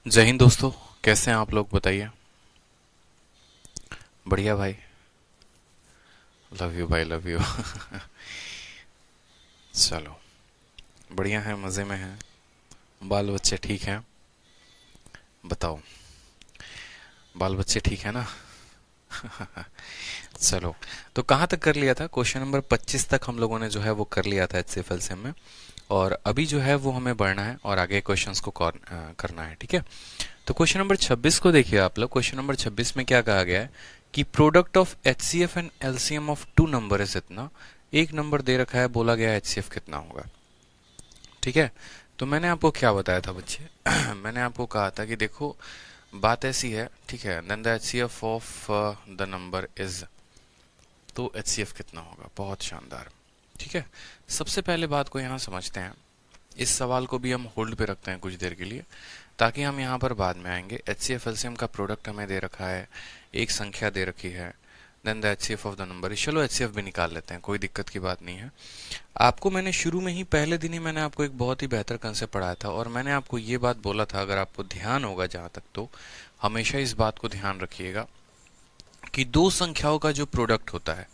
जय हिंद दोस्तों। कैसे हैं आप लोग बताइए। बढ़िया भाई। लव यू भाई, लव यू। चलो, बढ़िया है, मज़े में हैं। बाल बच्चे ठीक हैं? बताओ, बाल बच्चे ठीक है ना? चलो, तो कहाँ तक कर लिया था? क्वेश्चन नंबर 25 तक हम लोगों ने जो है वो कर लिया था HCF LCM में। और अभी जो है वो हमें बढ़ना है और आगे क्वेश्चंस को करना है, ठीक है। तो क्वेश्चन नंबर 26 को देखिए आप लोग। क्वेश्चन नंबर 26 में क्या कहा गया है कि product of HCF and LCM of two number is इतना। एक नंबर दे रखा है, बोला गया है HCF कितना होगा, ठीक है। तो मैंने आपको क्या बताया था बच्चे? मैंने आपको कहा था कि देखो, बात ऐसी है, ठीक है, then the HCF of the number is, तो HCF कितना होगा। बहुत शानदार, ठीक है। सबसे पहले बात को यहाँ समझते हैं। इस सवाल को भी हम होल्ड पे रखते हैं कुछ देर के लिए, ताकि हम यहाँ पर बाद में आएंगे। HCF LCM का प्रोडक्ट हमें दे रखा है, एक संख्या दे रखी है, then the HCF of the number. चलो HCF भी निकाल लेते हैं, कोई दिक्कत की बात नहीं है। आपको मैंने शुरू में ही, पहले दिन ही मैंने आपको एक बहुत ही बेहतर कंसेप्ट पढ़ाया था, और मैंने आपको ये बात बोला था, अगर आपको ध्यान होगा जहाँ तक, तो हमेशा इस बात को ध्यान रखिएगा कि दो संख्याओं का जो प्रोडक्ट होता है,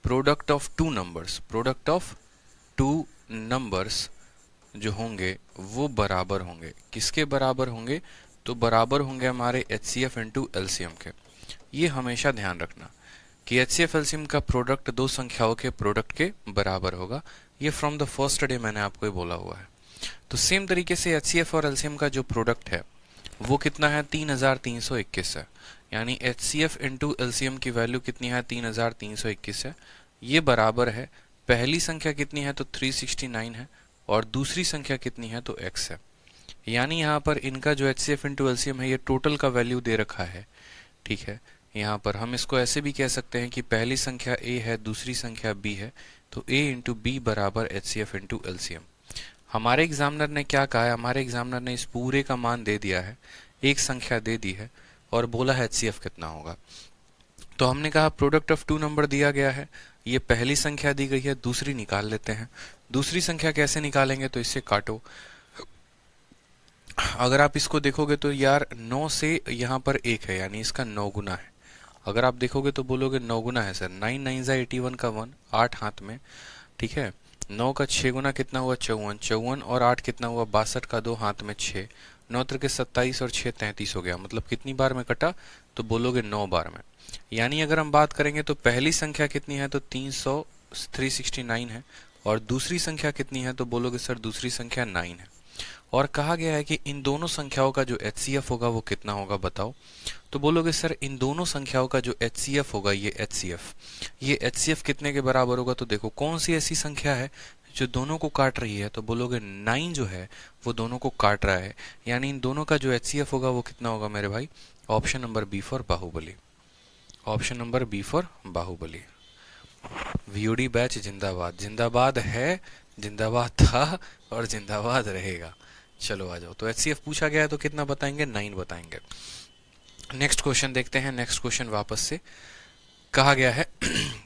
product of two numbers, product of two numbers जो होंगे वो बराबर होंगे। किसके बराबर होंगे? तो बराबर होंगे हमारे HCF इंटू LCM के। ये हमेशा ध्यान रखना कि HCF LCM का प्रोडक्ट दो संख्याओं के प्रोडक्ट के बराबर होगा। ये फ्रॉम द फर्स्ट डे मैंने आपको ये बोला हुआ है। तो सेम तरीके से HCF और LCM का जो प्रोडक्ट है वो कितना है? 3321 है। यानी HCF इंटू LCM की वैल्यू कितनी है? 3321 है। ये बराबर है, पहली संख्या कितनी है? तो 369 है, और दूसरी संख्या कितनी है? तो x है। यानी यहाँ पर इनका जो HCF इंटू LCM है, ये टोटल का वैल्यू दे रखा है, ठीक है। यहाँ पर हम इसको ऐसे भी कह सकते हैं कि पहली संख्या a है, दूसरी संख्या b है, तो a इंटू बी बराबर HCF इंटू LCM। हमारे एग्जामिनर ने क्या कहा है? हमारे एग्जामिनर ने इस पूरे का मान दे दिया है, एक संख्या दे दी है, और बोला है HCF कितना होगा। तो हमने कहा प्रोडक्ट ऑफ टू नंबर दिया गया है, ये पहली संख्या दी गई है, दूसरी निकाल लेते हैं। दूसरी संख्या कैसे निकालेंगे? तो इससे काटो। अगर आप इसको देखोगे तो यार 9 से यहाँ पर एक है, यानी इसका 9 गुना है। अगर आप देखोगे तो बोलोगे 9 गुना है सर, 9 9 जा 81 का 1, 8 हाथ में, ठीक है। 9 का 6 गुना कितना हुआ? 54, 54 और 8 कितना हुआ? 62 का 2 हाथ में 6, 9 त्रिके 27 और 6 33 हो गया। मतलब कितनी बार में कटा? तो बोलोगे 9 बार में। यानी अगर हम बात करेंगे तो पहली संख्या कितनी है? तो 369 है, और दूसरी संख्या कितनी है? तो बोलोगे सर दूसरी संख्या 9 है। और कहा गया है कि इन दोनों संख्याओं का जो HCF होगा वो कितना होगा, बताओ। तो बोलोगे सर इन दोनों संख्याओं का जो HCF होगा, ये HCF कितने के बराबर होगा? तो देखो कौन सी ऐसी संख्या है जो दोनों को काट रही है? तो बोलोगे 9 जो है वो दोनों को काट रहा है। यानी इन दोनों का जो HCF होगा वो कितना होगा मेरे भाई? Option number B for Baahubali. Option number B for Baahubali. VOD batch जिंदाबाद। जिंदाबाद है, जिंदाबाद था, और जिंदाबाद रहेगा। चलो आ जाओ। तो HCF पूछा गया है तो कितना बताएंगे? 9 बताएंगे। नेक्स्ट क्वेश्चन देखते हैं। नेक्स्ट क्वेश्चन वापस से कहा गया है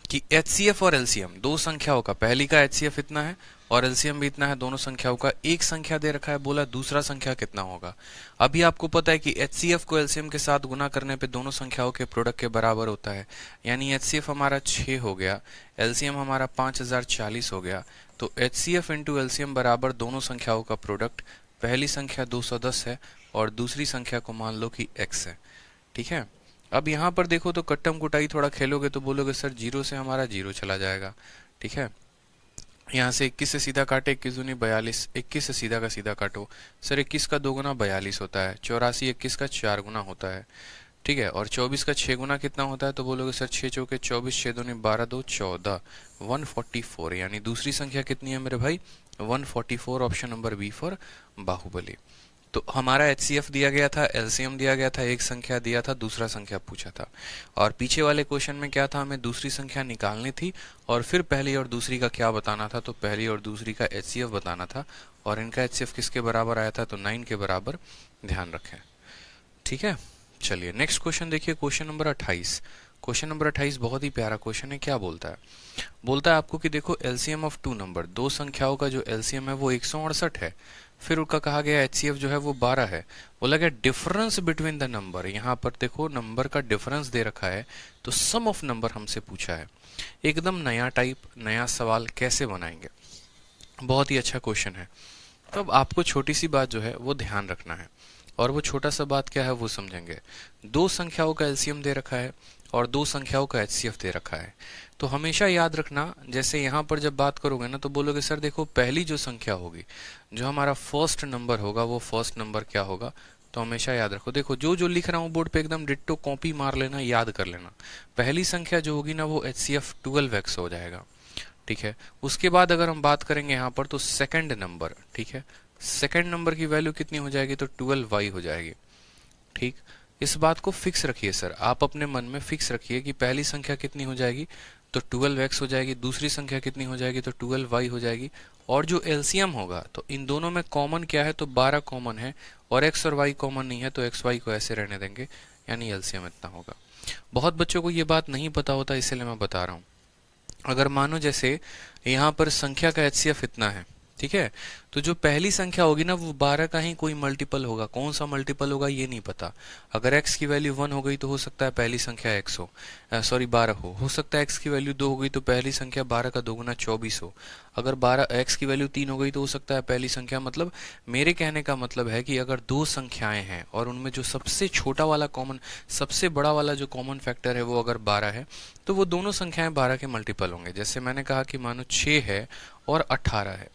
कि HCF और LCM दो संख्याओं का, पहली का HCF इतना है और LCM भी इतना है, दोनों संख्याओं का। एक संख्या दे रखा है, बोला दूसरा संख्या कितना होगा। अभी आपको पता है कि HCF को LCM के साथ गुना करने पे दोनों संख्याओं के प्रोडक्ट के बराबर होता है। यानी HCF हमारा 6 हो गया, LCM हमारा 5040 हो गया। तो HCF इंटू LCM बराबर दोनों संख्याओं का प्रोडक्ट। पहली संख्या 210 है और दूसरी संख्या को मान लो कि x है, ठीक है। अब यहाँ पर देखो तो कट्टम कुटाई थोड़ा खेलोगे तो बोलोगे सर 0 से हमारा 0 चला जाएगा, ठीक है। यहाँ से 21 से सीधा काटे, 21 दूनी 42, 21 से सीधा का सीधा काटो। सर 21 का 2 गुना 42 होता है, 84 21 का 4 गुना होता है, ठीक है। और 24 का 6 गुना कितना होता है? तो बोलोगे सर 6 चौके 24, 6 दूनी 12, 2 14, 144। यानी दूसरी संख्या कितनी है मेरे भाई? 144। Option number B for Baahubali. तो हमारा HCF दिया गया था, LCM दिया गया था, एक संख्या दिया था, दूसरा संख्या पूछा था। और पीछे वाले क्वेश्चन में क्या था? हमें दूसरी संख्या निकालनी थी और फिर पहली और दूसरी का क्या बताना था? तो पहली और दूसरी का HCF बताना था। और इनका HCF किसके बराबर आया था? तो 9 के बराबर। ध्यान रखें, ठीक है। चलिए नेक्स्ट क्वेश्चन देखिए, क्वेश्चन नंबर 28। क्वेश्चन नंबर 28 बहुत ही प्यारा क्वेश्चन है। क्या बोलता है? बोलता है आपको कि देखो LCM ऑफ टू नंबर, दो संख्याओं का जो LCM है वो 168 है। फिर उनका कहा गया HCF जो है वो 12 है। बोला गया डिफरेंस बिटवीन द नंबर, यहाँ पर देखो नंबर का डिफरेंस दे रखा है तो सम ऑफ नंबर हमसे पूछा है। एकदम नया टाइप, नया सवाल कैसे बनाएंगे, बहुत ही अच्छा क्वेश्चन है। तो अब आपको छोटी सी बात जो है वो ध्यान रखना है, और वो छोटा सा बात क्या है वो समझेंगे। दो संख्याओं का एलसीएम दे रखा है और दो संख्याओं का एचसीएफ दे रखा है। तो हमेशा याद रखना, जैसे यहाँ पर जब बात करोगे ना तो बोलोगे सर देखो पहली जो संख्या होगी, जो हमारा फर्स्ट नंबर होगा वो फर्स्ट नंबर क्या होगा। तो हमेशा याद रखो, देखो जो जो लिख रहा हूँ बोर्ड पे एकदम डिट्टो कॉपी मार लेना, याद कर लेना। पहली संख्या जो होगी ना वो HCF 12x हो जाएगा, ठीक है। उसके बाद अगर हम बात करेंगे यहाँ पर तो सेकंड नंबर, ठीक है, सेकंड नंबर की वैल्यू कितनी हो जाएगी तो 12y हो जाएगी, ठीक। इस बात को फिक्स रखिए सर, आप अपने मन में फिक्स रखिए कि पहली संख्या कितनी हो जाएगी तो 12x हो जाएगी, दूसरी संख्या कितनी हो जाएगी तो 12y हो जाएगी, और जो एलसीएम होगा तो इन दोनों में कॉमन क्या है तो 12 कॉमन है, और x और y कॉमन नहीं है तो x y को ऐसे रहने देंगे, यानी एलसीएम इतना होगा। बहुत बच्चों को ये बात नहीं पता होता, इसलिए मैं बता रहा हूँ। अगर मानो जैसे यहाँ पर संख्या का HCF इतना है, ठीक है, तो जो पहली संख्या होगी ना वो 12 का ही कोई मल्टीपल होगा, कौन सा मल्टीपल होगा ये नहीं पता। अगर x की वैल्यू 1 हो गई तो हो सकता है पहली संख्या x हो, सॉरी 12 हो सकता है x की वैल्यू 2 हो गई तो पहली संख्या 12 का 2 गुना 24 हो। अगर 12 x की वैल्यू 3 हो गई तो हो सकता है पहली संख्या, मतलब मेरे कहने का मतलब है कि अगर दो संख्याएं हैं और उनमें जो सबसे छोटा वाला कॉमन, सबसे बड़ा वाला जो कॉमन फैक्टर है वो अगर 12 है तो वो दोनों संख्याएं 12 के मल्टीपल होंगे। जैसे मैंने कहा कि मानो 6 है और 18 है,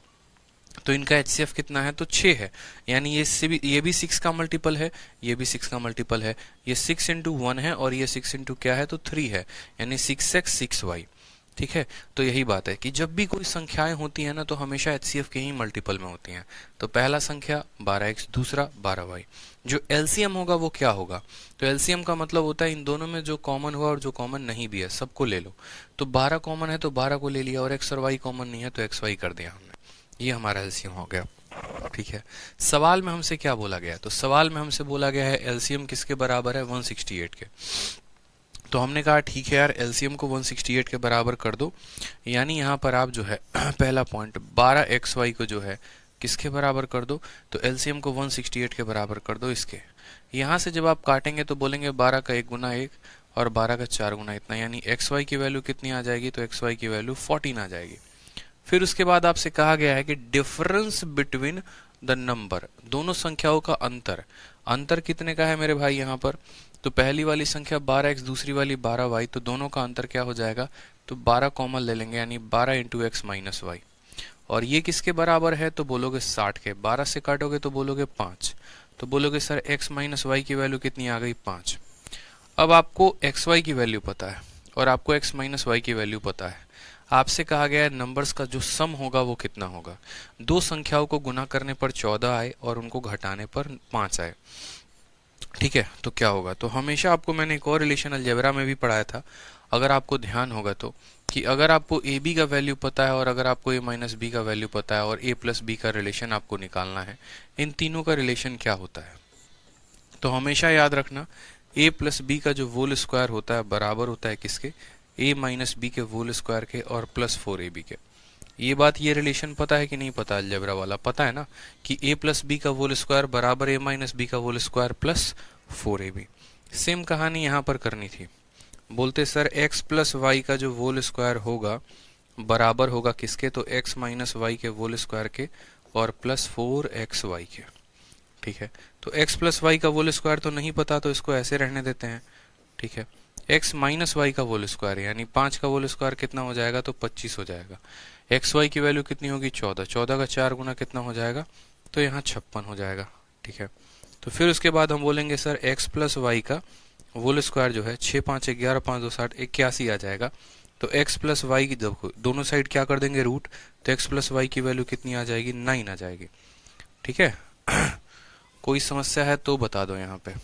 तो इनका HCF कितना है तो 6 है, यानी ये भी 6 का मल्टीपल है, ये भी 6 का मल्टीपल है, ये 6 इंटू 1 है और ये 6 इंटू क्या है तो 3 है, यानी 6x 6y, ठीक है। तो यही बात है कि जब भी कोई संख्याएं होती है ना तो हमेशा HCF के ही मल्टीपल में होती हैं। तो पहला संख्या 12x, दूसरा 12y। जो LCM होगा वो क्या होगा, तो LCM का मतलब होता है इन दोनों में जो कॉमन हुआ और जो कॉमन नहीं भी है सबको ले लो। तो 12 कॉमन है तो 12 को ले लिया, और x और y कॉमन नहीं है तो xy कर दिया हमने, ये हमारा एलसीएम हो गया, ठीक है। सवाल में हमसे क्या बोला गया, तो सवाल में हमसे बोला गया है एलसीएम किसके बराबर है 168 के। तो हमने कहा ठीक है यार एलसीएम को 168 के बराबर कर दो, यानी यहाँ पर आप जो है पहला पॉइंट 12xy को जो है किसके बराबर कर दो तो एलसीएम को 168 के बराबर कर दो इसके। यहाँ से जब आप काटेंगे तो बोलेंगे 12 का 1 गुना 1 और 12 का 4 गुना इतना, यानी xy की वैल्यू कितनी आ जाएगी तो xy की वैल्यू 14 आ जाएगी। फिर उसके बाद आपसे कहा गया है कि डिफरेंस बिटवीन द नंबर, दोनों संख्याओं का अंतर, अंतर कितने का है मेरे भाई यहाँ पर, तो पहली वाली संख्या 12x, दूसरी वाली 12y, तो दोनों का अंतर क्या हो जाएगा तो 12 कॉमन ले लेंगे, यानी 12 इंटू एक्स माइनस वाई। और ये किसके बराबर है तो बोलोगे 60 के, 12 से काटोगे तो बोलोगे 5, तो बोलोगे सर x माइनस वाई की वैल्यू कितनी आ गई 5। अब आपको xy की वैल्यू पता है और आपको x माइनस वाई की वैल्यू पता है, आपसे कहा गया है नंबर्स का जो सम होगा वो कितना होगा। दो संख्याओं को गुना करने पर 14 आए और उनको घटाने पर 5 आए, ठीक है, तो क्या होगा। तो हमेशा आपको मैंने एक और रिलेशन अलजेब्रा में भी पढ़ाया था, अगर आपको ध्यान होगा तो, कि अगर आपको ए बी का वैल्यू पता है और अगर आपको ए माइनस बी का वैल्यू पता है और ए प्लस बी का रिलेशन आपको निकालना है, इन तीनों का रिलेशन क्या होता है। तो हमेशा याद रखना ए प्लस बी का जो होल स्क्वायर होता है बराबर होता है किसके, ए माइनस बी के होल स्क्वायर के और प्लस 4ab के। ये बात, ये रिलेशन पता है कि नहीं पता, अलजेब्रा वाला पता है ना कि ए प्लस बी का होल स्क्वायर बराबर ए माइनस बी का whole square plus 4ab। Same कहानी यहाँ पर करनी थी, बोलते सर x प्लस वाई का जो होल स्क्वायर होगा बराबर होगा किसके, तो x माइनस वाई के होल स्क्वायर के और प्लस 4xy के, ठीक है। तो x प्लस वाई का होल स्क्वायर तो नहीं पता तो इसको ऐसे रहने देते हैं, ठीक है। x माइनस वाई का होल स्क्वायर यानी 5 का होल स्क्वायर कितना हो जाएगा तो 25 हो जाएगा। एक्स वाई की वैल्यू कितनी होगी 14, 14 का 4 गुना कितना हो जाएगा तो यहाँ 56 हो जाएगा, ठीक है। तो फिर उसके बाद हम बोलेंगे सर x प्लस वाई का होल स्क्वायर जो है 6 5 11 5 2 60 81 आ जाएगा। तो x प्लस वाई की दोनों साइड क्या कर देंगे रूट, तो x प्लस वाई की वैल्यू कितनी आ जाएगी 9 आ जाएगी, ठीक है। कोई समस्या है तो बता दो यहाँ पे।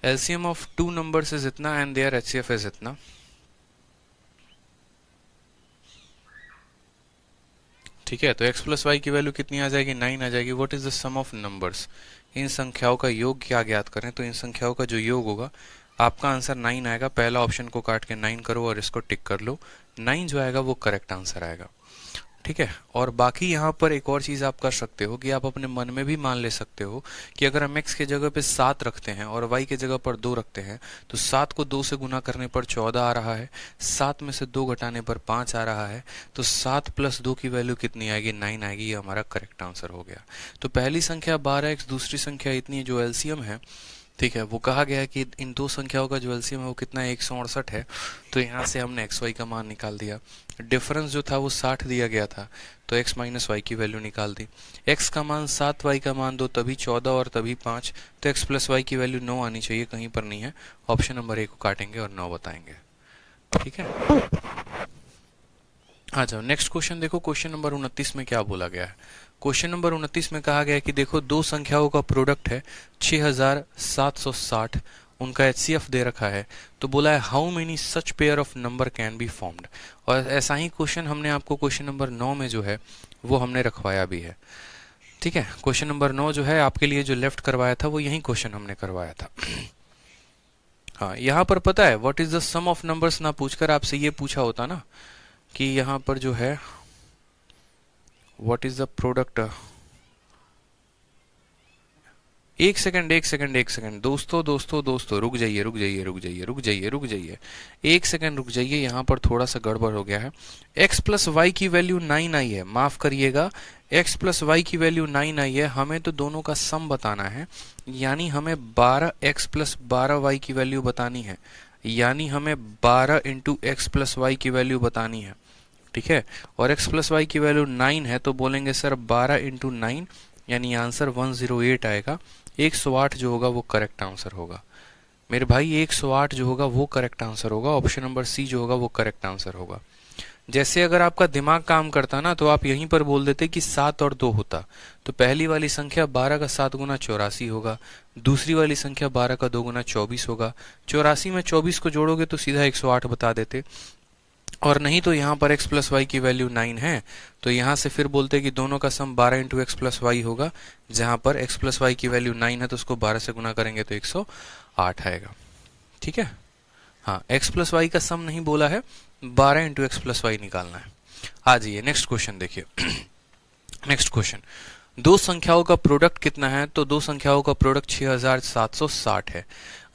LCM of two numbers is इतना and their HCF is इतना, ठीक है। तो x प्लस वाई की वैल्यू कितनी आ जाएगी 9 आ जाएगी। What is the sum of numbers, इन संख्याओं का योग क्या ज्ञात करें, तो इन संख्याओं का जो योग होगा आपका आंसर 9 आएगा। पहला ऑप्शन को काट के 9 करो और इसको टिक कर लो, 9 जो आएगा वो करेक्ट आंसर आएगा। ठीक है। और बाकी यहाँ पर एक और चीज आप कर सकते हो कि आप अपने मन में भी मान ले सकते हो कि अगर हम x के जगह पे 7 रखते हैं और y के जगह पर 2 रखते हैं तो 7 को 2 से गुना करने पर 14 आ रहा है, 7 में से 2 घटाने पर 5 आ रहा है, तो 7 प्लस 2 की वैल्यू कितनी आएगी? 9 आएगी। ये हमारा करेक्ट आंसर हो गया। तो पहली संख्या 12x, दूसरी संख्या इतनी जो एलसीएम है, ठीक है, वो कहा गया है कि इन दो संख्याओं का जो एलसीएम है वो कितना है? 168 है। तो यहाँ से हमने एक्स वाई का मान निकाल दिया। डिफरेंस जो था वो 60 दिया गया था, तो x माइनस वाई की वैल्यू निकाल दी। x का मान 7, y का मान 2, तभी 14 और तभी 5, तो x प्लस वाई की वैल्यू 9 आनी चाहिए, कहीं पर नहीं है। ऑप्शन नंबर ए को काटेंगे और 9 बताएंगे। ठीक है, आ जाओ नेक्स्ट क्वेश्चन देखो। क्वेश्चन नंबर 29 में क्या बोला गया है? क्वेश्चन नंबर 29 में कहा गया है कि देखो दो संख्याओं का प्रोडक्ट है 6760, उनका एचसीएफ दे रखा है, तो बोला है how many such pair of number can be formed. और ऐसा ही क्वेश्चन हमने आपको क्वेश्चन नंबर 9 में जो है वो हमने रखवाया भी है। ठीक है, क्वेश्चन नंबर 9 जो है आपके लिए जो लेफ्ट करवाया था वो यही क्वेश्चन हमने करवाया था। हाँ, यहाँ पर पता है what is the sum of numbers ना पूछकर आपसे ये पूछा होता ना कि यहाँ पर जो है व्हाट इज द प्रोडक्ट। एक सेकंड दोस्तों रुक जाइए, एक सेकंड रुक जाइए। यहाँ पर थोड़ा सा गड़बड़ हो गया है। x प्लस वाई की वैल्यू 9 आई है, माफ करिएगा, x प्लस वाई की वैल्यू 9 आई है। हमें तो दोनों का सम बताना है, यानी हमें 12x प्लस 12y की वैल्यू बतानी है, यानी हमें 12 इंटू एक्स प्लस वाई की वैल्यू बतानी है। ठीक है, और x प्लस वाई की वैल्यू 9 है, तो बोलेंगे सर 12 इंटू 9, यानी आंसर 108 आएगा। 108 जो होगा वो करेक्ट आंसर होगा मेरे भाई, 108 जो होगा वो करेक्ट आंसर होगा। ऑप्शन नंबर सी जो होगा वो करेक्ट आंसर होगा। जैसे अगर आपका दिमाग काम करता ना तो आप यहीं पर बोल देते कि 7 और 2 होता, तो पहली वाली संख्या 12 का 7 गुना 84 होगा, दूसरी वाली संख्या 12 का 2 गुना 24 होगा। 84 में 24 को जोड़ोगे तो सीधा 108 बता देते। और नहीं तो यहाँ पर x प्लस वाई की वैल्यू 9 है, तो यहाँ से फिर बोलते कि दोनों का सम 12 इंटू एक्स प्लस वाई होगा। जहाँ पर x प्लस वाई की वैल्यू 9 है तो उसको 12 से गुना करेंगे तो 108 आएगा। ठीक है, हाँ, x प्लस वाई का सम नहीं बोला है, 12 इंटू एक्स प्लस वाई निकालना है। आ जाइए नेक्स्ट क्वेश्चन देखिए। नेक्स्ट क्वेश्चन, दो संख्याओं का प्रोडक्ट कितना है? तो दो संख्याओं का प्रोडक्ट 6760 है।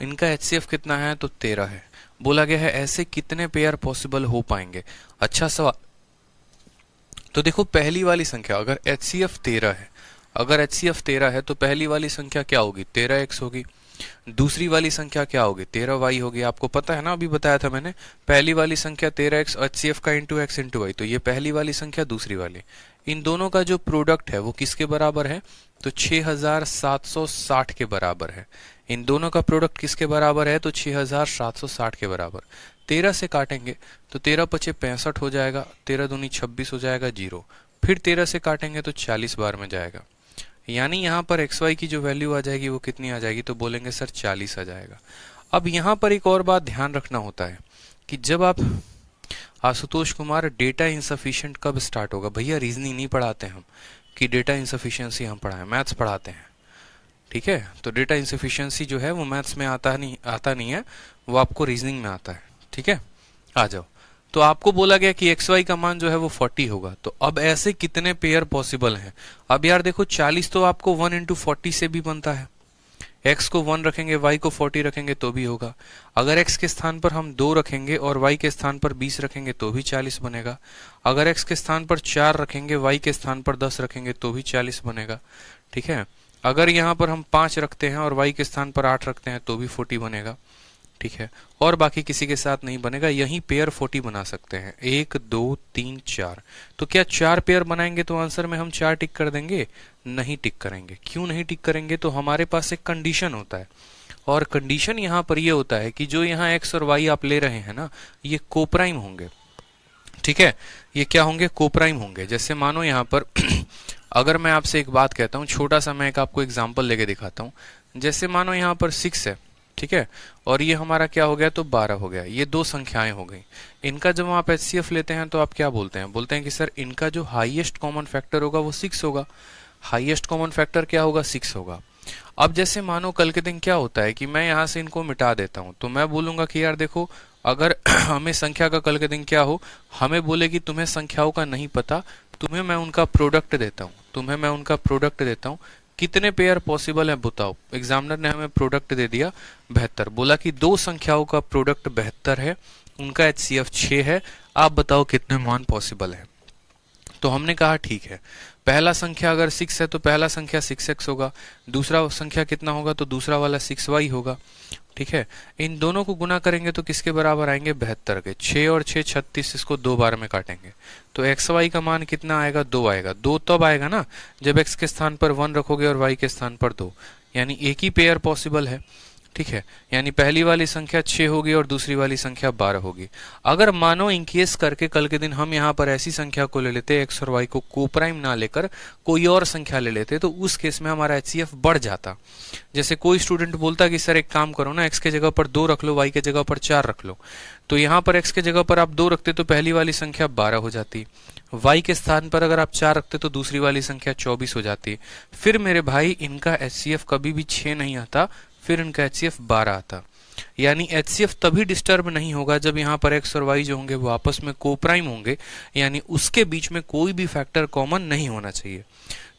इनका एचसीएफ कितना है? तो 13 है। बोला गया है ऐसे कितने पेयर पॉसिबल हो पाएंगे? अच्छा सवाल। तो देखो पहली वाली संख्या अगर एचसीएफ 13 है, अगर एचसीएफ 13 है तो पहली वाली संख्या क्या होगी? 13x होगी। दूसरी वाली संख्या क्या होगी? 13y होगी। आपको पता है ना, अभी बताया था मैंने, पहली वाली संख्या 13x, एचसीएफ का इंटू एक्स इंटू वाई, तो ये पहली वाली संख्या, दूसरी वाली, इन दोनों का जो प्रोडक्ट है वो किसके बराबर है? तो 6760 के बराबर है। इन दोनों का प्रोडक्ट किसके बराबर है? तो 6760 के बराबर। 13 से काटेंगे तो 13 पचे 65 हो जाएगा, 13 दूनी 26 हो जाएगा, 0। फिर 13 से काटेंगे तो 40 बार में जाएगा, यानी यहाँ पर एक्स वाई की जो वैल्यू आ जाएगी वो कितनी आ जाएगी? तो बोलेंगे सर 40 आ जाएगा। अब यहाँ पर एक और बात ध्यान रखना होता है कि जब आप, आशुतोष कुमार, डेटा इंसफिशिएंट कब स्टार्ट होगा? भैया रीजनिंग नहीं पढ़ाते हम कि डेटा इंसफिशिएंसी हम पढ़ाएं, मैथ्स पढ़ाते हैं। ठीक है, तो डेटा इंसफिशिएंसी जो है वो मैथ्स में आता नहीं है, वो आपको रीजनिंग में आता है। ठीक है, आ जाओ। तो आपको बोला गया कि एक्स वाई का मान जो है वो 40 होगा, तो अब ऐसे कितने पेयर पॉसिबल हैं? अब यार देखो 40 तो आपको 1 इंटू 40 से भी बनता है। x को 1 रखेंगे, y को 40 रखेंगे तो भी होगा। अगर x के स्थान पर हम 2 रखेंगे और y के स्थान पर 20 रखेंगे तो भी 40 बनेगा। अगर x के स्थान पर 4 रखेंगे, y के स्थान पर 10 रखेंगे तो भी 40 बनेगा। ठीक है, अगर यहाँ पर हम 5 रखते हैं और y के स्थान पर 8 रखते हैं तो भी 40 बनेगा। ठीक है, और बाकी किसी के साथ नहीं बनेगा। यही पेयर 40 बना सकते हैं, 1 2 3 4। तो क्या 4 पेयर बनाएंगे तो आंसर में हम 4 टिक कर देंगे? नहीं टिक करेंगे। क्यों नहीं टिक करेंगे? तो हमारे पास एक कंडीशन होता है, और कंडीशन यहाँ पर ये होता है कि जो यहाँ x और y आप ले रहे हैं ना, ये कोप्राइम होंगे। ठीक है, ये क्या होंगे? कोप्राइम होंगे। जैसे मानो यहाँ पर अगर मैं आपसे एक बात कहता हूँ, छोटा सा मैं एक आपको एग्जाम्पल लेके दिखाता हूँ। जैसे मानो यहाँ पर 6 है, ठीक है, और ये हमारा क्या हो गया? तो 12 हो गया। ये दो संख्याएं हो गई। इनका जब आप एचसीएफ लेते हैं तो आप क्या बोलते हैं? बोलते हैं कि सर इनका जो हाईएस्ट कॉमन फैक्टर होगा वो 6 होगा। हाईएस्ट कॉमन फैक्टर क्या होगा? 6 होगा। अब जैसे मानो कल के दिन क्या होता है कि मैं यहाँ से इनको मिटा देता हूँ, तो मैं बोलूंगा कि यार देखो, अगर हमें संख्या का कल के दिन क्या हो, हमें बोले कि तुम्हें संख्याओं का नहीं पता, तुम्हें मैं उनका प्रोडक्ट देता हूँ, कितने पेयर पॉसिबल है बताओ। एग्जामिनर ने हमें प्रोडक्ट दे दिया 72, बोला कि दो संख्याओं का प्रोडक्ट 72 है, उनका HCF 6 है, आप बताओ कितने मान पॉसिबल है। तो हमने कहा ठीक है, पहला संख्या अगर 6 है तो पहला संख्या 6x होगा, दूसरा संख्या कितना होगा तो दूसरा वाला 6y होगा। ठीक है, इन दोनों को गुना करेंगे तो किसके बराबर आएंगे 72 के। 6 और 6 36, इसको 2 बार में काटेंगे तो xy का मान कितना आएगा 2 आएगा। 2 तब आएगा ना जब x के स्थान पर 1 रखोगे और y के स्थान पर 2, यानी एक ही पेयर पॉसिबल है। ठीक है, यानी पहली वाली संख्या 6 होगी और दूसरी वाली संख्या 12 होगी। अगर मानो इनकेस करके कल के दिन हम यहाँ पर ऐसी संख्या को ले लेते, x और y को कोप्राइम ना लेकर कोई और संख्या ले लेते, तो उस केस में हमारा HCF बढ़ जाता। जैसे कोई स्टूडेंट बोलता कि सर एक काम करो ना, x के जगह पर 2 रख लो, y के जगह पर 4 रख लो। तो यहाँ पर x के जगह पर आप 2 रखते तो पहली वाली संख्या 12 हो जाती, y के स्थान पर अगर आप 4 रखते तो दूसरी वाली संख्या 24 हो जाती। फिर मेरे भाई इनका HCF कभी भी 6 नहीं आता, फिर इनका HCF 12 आता। यानी HCF तभी डिस्टर्ब नहीं होगा जब यहाँ पर x और y जो होंगे वो आपस में कोप्राइम होंगे, यानी उसके बीच में कोई भी फैक्टर कॉमन नहीं होना चाहिए।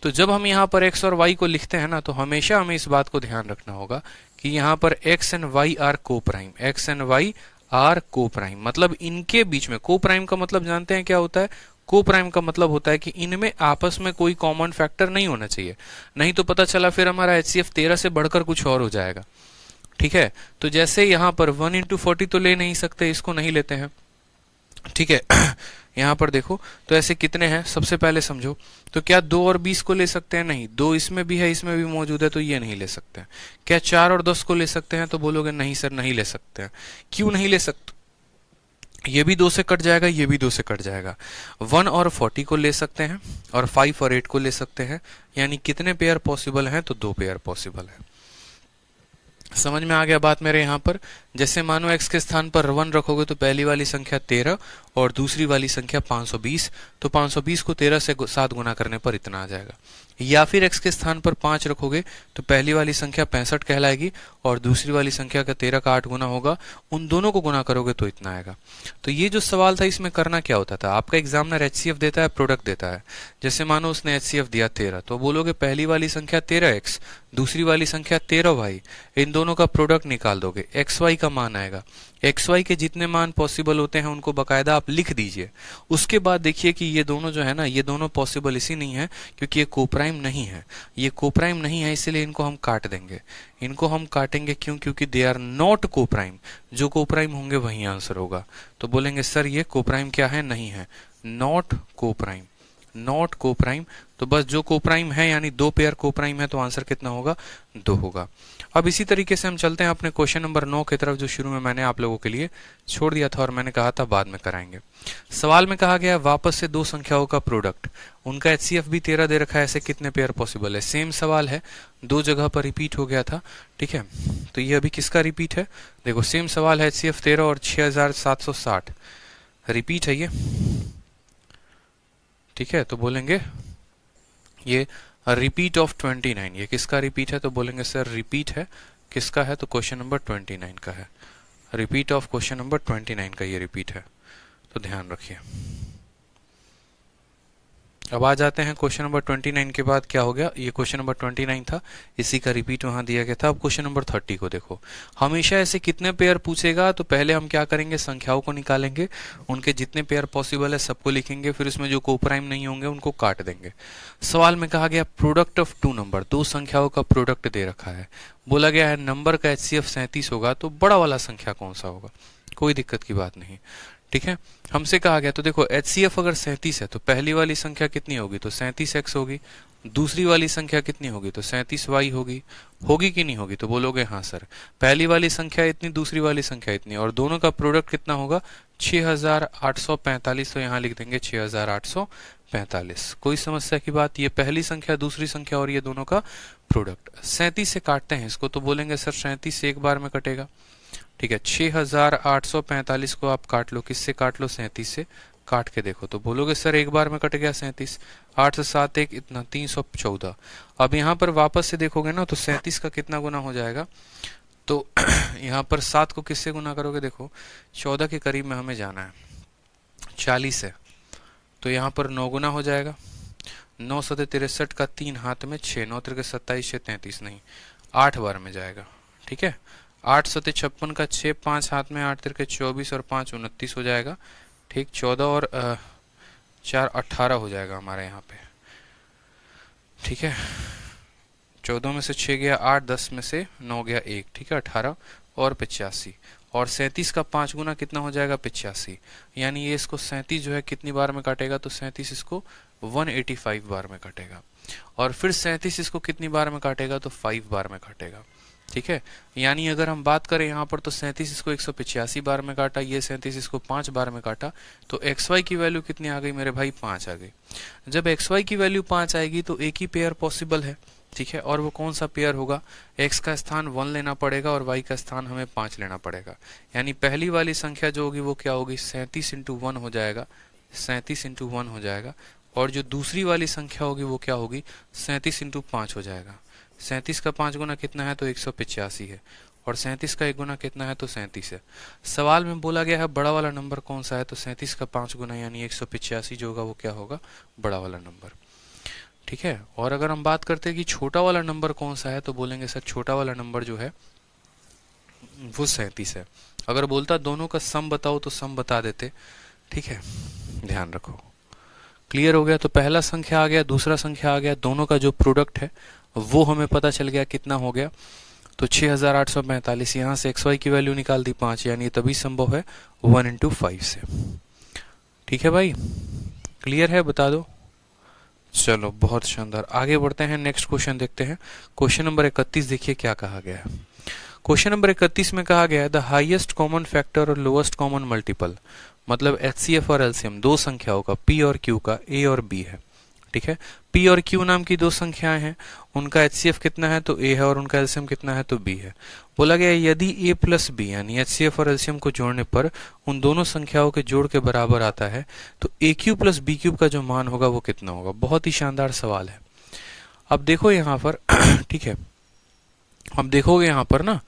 तो जब हम यहाँ पर x और y को लिखते हैं ना, तो हमेशा हमें इस बात को ध्यान रखना होगा कि यहाँ पर x and y are coprime, x and y are coprime, मतलब इनके बीच में। कोप्राइम का मतलब जानते हैं क्या होता है? कोप्राइम का मतलब होता है कि इनमें आपस में कोई कॉमन फैक्टर नहीं होना चाहिए, नहीं तो पता चला फिर हमारा HCF 13 से बढ़कर कुछ और हो जाएगा। ठीक है, तो जैसे यहाँ पर 1 into 40 तो ले नहीं सकते, इसको नहीं लेते हैं। ठीक है यहाँ पर देखो तो ऐसे कितने हैं, सबसे पहले समझो। तो क्या 2 और 20 को ले सकते हैं? नहीं, 2 इसमें भी है, इसमें भी मौजूद है, तो ये नहीं ले सकते हैं। क्या 4 और 10 को ले सकते हैं? तो बोलोगे नहीं सर नहीं ले सकते हैं। क्यों नहीं ले सकते? ये भी 2 से कट जाएगा, ये भी 2 से कट जाएगा। 1 और 40 को ले सकते हैं और 5 और 8 को ले सकते हैं, यानी कितने पेयर पॉसिबल हैं? तो 2 पेयर पॉसिबल है। समझ में आ गया बात मेरे यहाँ पर? जैसे मानो x के स्थान पर 1 रखोगे तो पहली वाली संख्या 13 और दूसरी वाली संख्या 520, तो 520 को 13 से 7 गुना करने पर इतना आ जाएगा। या फिर x के स्थान पर 5 रखोगे तो पहली वाली संख्या 65 कहलाएगी और दूसरी वाली संख्या का 13 का 8 गुना होगा, उन दोनों को गुना करोगे तो इतना आएगा। तो ये जो सवाल था इसमें करना क्या होता था, आपका एग्जामिनर HCF देता है, प्रोडक्ट देता है। जैसे मानो उसने HCF दिया 13, तो बोलोगे पहली वाली संख्या 13x, दूसरी वाली संख्या 13y, इन दोनों का प्रोडक्ट निकाल दोगे, xy का मान आएगा। xy के जितने मान पॉसिबल होते हैं उनको बकायदा आप लिख दीजिए। उसके बाद देखिए कि ये दोनों जो है ना, ये दोनों पॉसिबल इसी नहीं है क्योंकि ये कोप्राइम नहीं है, ये कोप्राइम नहीं है, इसलिए इनको हम काट देंगे। इनको हम काटेंगे क्यों? क्योंकि दे आर नॉट कोप्राइम। जो कोप्राइम होंगे वही आंसर होगा। तो बोलेंगे सर ये कोप्राइम क्या है? नहीं है, नॉट कोप्राइम, नॉट कोप्राइम। तो बस जो कोप्राइम है यानी 2 पेयर कोप्राइम है, तो आंसर कितना होगा? 2 होगा। अब इसी तरीके से हम चलते हैं अपने क्वेश्चन नंबर 9 की तरफ, जो शुरू में मैंने आप लोगों के लिए छोड़ दिया था और मैंने कहा था बाद में कराएंगे। सवाल में कहा गया वापस से 2 संख्याओं का प्रोडक्ट, उनका HCF भी 13 दे रखा है, ऐसे कितने पेयर पॉसिबल है? सेम सवाल है, 2 जगह पर रिपीट हो गया था। ठीक है, तो ये अभी किसका रिपीट है? देखो सेम सवाल है, HCF 13 और 6760 रिपीट है ये। ठीक है, तो बोलेंगे ये रिपीट ऑफ 29, ये किसका रिपीट है? तो बोलेंगे सर रिपीट है, किसका है? तो क्वेश्चन नंबर 29 का है। रिपीट ऑफ क्वेश्चन नंबर 29 का ये रिपीट है, तो ध्यान रखिए। अब आ जाते हैं क्वेश्चन नंबर 29 के बाद क्या हो गया, ये क्वेश्चन नंबर 29 था, इसी का रिपीट वहां दिया गया था। अब क्वेश्चन नंबर 30 को देखो, हमेशा ऐसे कितने पेयर पूछेगा तो पहले हम क्या करेंगे, संख्याओं को निकालेंगे, उनके जितने पेयर पॉसिबल है सबको लिखेंगे, फिर उसमें जो कोप्राइम नहीं होंगे उनको काट देंगे। सवाल में कहा गया प्रोडक्ट ऑफ 2 नंबर, 2 संख्याओं का प्रोडक्ट दे रखा है, बोला गया है नंबर का HCF 37 होगा, तो बड़ा वाला संख्या कौन सा होगा? कोई दिक्कत की बात नहीं। ठीक है, हमसे कहा गया, तो देखो HCF अगर 37 है तो पहली वाली संख्या कितनी होगी? तो 37x होगी। दूसरी वाली संख्या कितनी होगी? तो 37y होगी कि नहीं होगी? तो बोलोगे हाँ सर, पहली वाली संख्या इतनी, दूसरी वाली संख्या इतनी, और दोनों का प्रोडक्ट कितना होगा? 6845, तो यहाँ लिख देंगे 6845। कोई समस्या की बात? ये पहली संख्या, दूसरी संख्या और ये दोनों का प्रोडक्ट। 37 से काटते हैं इसको, तो बोलेंगे सर 37 से एक बार में कटेगा। ठीक है, 6845 को आप काट लो, किससे काट लो? 37 से काट के देखो, तो बोलोगे सर एक बार में कट गया 37, 8 से 7 1 इतना 314। अब यहाँ पर वापस से देखोगे ना तो 37 का कितना गुना हो जाएगा? तो यहाँ पर 7 को किससे गुना करोगे? देखो 14 के करीब में हमें जाना है, 40 है, तो यहाँ पर 9 गुना हो जाएगा। 9 सते 63 का 3 हाथ में 6, 9 त्रिके 27, 6 33, नहीं 8 बार में जाएगा। ठीक है, 8 सते 56 का 6, 5 हाथ में 8 त्रिके 24 और 5 29 हो जाएगा। ठीक, 14 और 4 18 हो जाएगा हमारे यहाँ पे। ठीक है, 14 में से 6 गया 8, 10 में से 9 गया 1, ठीक है 18 और 85, और 37 का 5 गुना कितना हो जाएगा 85, यानी ये इसको 37 जो है कितनी बार में काटेगा, तो 37 इसको 185 बार में काटेगा, और फिर 37 इसको कितनी बार में काटेगा, तो 5 बार में काटेगा। ठीक है, यानी अगर हम बात करें यहाँ पर तो 37 इसको 185 बार में काटा, ये 37 इसको 5 बार में काटा, तो xy की वैल्यू कितनी आ गई मेरे भाई, 5 आ गई। जब xy की वैल्यू 5 आएगी तो एक ही पेयर पॉसिबल है। ठीक है, और वो कौन सा पेयर होगा, x का स्थान 1 लेना पड़ेगा और y का स्थान हमें 5 लेना पड़ेगा। यानी पहली वाली संख्या जो होगी वो क्या होगी, 37 इंटू 1 हो जाएगा, 37 इंटू 1 हो जाएगा, और जो दूसरी वाली संख्या होगी वो क्या होगी, 37 इंटू 5 हो जाएगा। 37 का 5 गुना कितना है, तो 185 है, और 37 का 1 गुना कितना है, तो 37 है। सवाल में बोला गया है बड़ा वाला नंबर कौन सा है, तो 37 का 5 गुना यानी 185 जो होगा वो क्या होगा, बड़ा वाला नंबर। ठीक है, और अगर हम बात करते हैं कि छोटा वाला नंबर कौन सा है, तो बोलेंगे सर छोटा वाला नंबर जो है वो 37 है। अगर बोलता दोनों का सम बताओ तो सम बता देते। ठीक है, ध्यान रखो। क्लियर हो गया, तो पहला संख्या आ गया, दूसरा संख्या आ गया, दोनों का जो प्रोडक्ट है वो हमें पता चल गया कितना हो गया, तो 6845। यहाँ से xy की वैल्यू निकाल दी 5, यानी तभी संभव है 1 इंटू 5 से। ठीक है भाई, क्लियर है, बता दो। चलो बहुत शानदार, आगे बढ़ते हैं, नेक्स्ट क्वेश्चन देखते हैं। क्वेश्चन नंबर 31 देखिए क्या कहा गया है। क्वेश्चन नंबर 31 में कहा गया है द हाईएस्ट कॉमन फैक्टर और लोएस्ट कॉमन मल्टीपल, मतलब HCF और LCM दो संख्याओं का P और Q का A और B है। ठीक है, P और Q नाम की दो संख्याएं हैं, उनका HCF कितना है, तो A है, और उनका LCM कितना है, तो B है। बोला गया यदि A प्लस B यानी HCF और LCM को जोड़ने पर उन दोनों संख्याओं के जोड़ के बराबर आता है, तो AQ प्लस BQ का जो मान होगा वो कितना होगा। बहुत ही शानदार सवाल है। अब देखो यहाँ पर ठीक है, अब देखोगे यहाँ पर ना,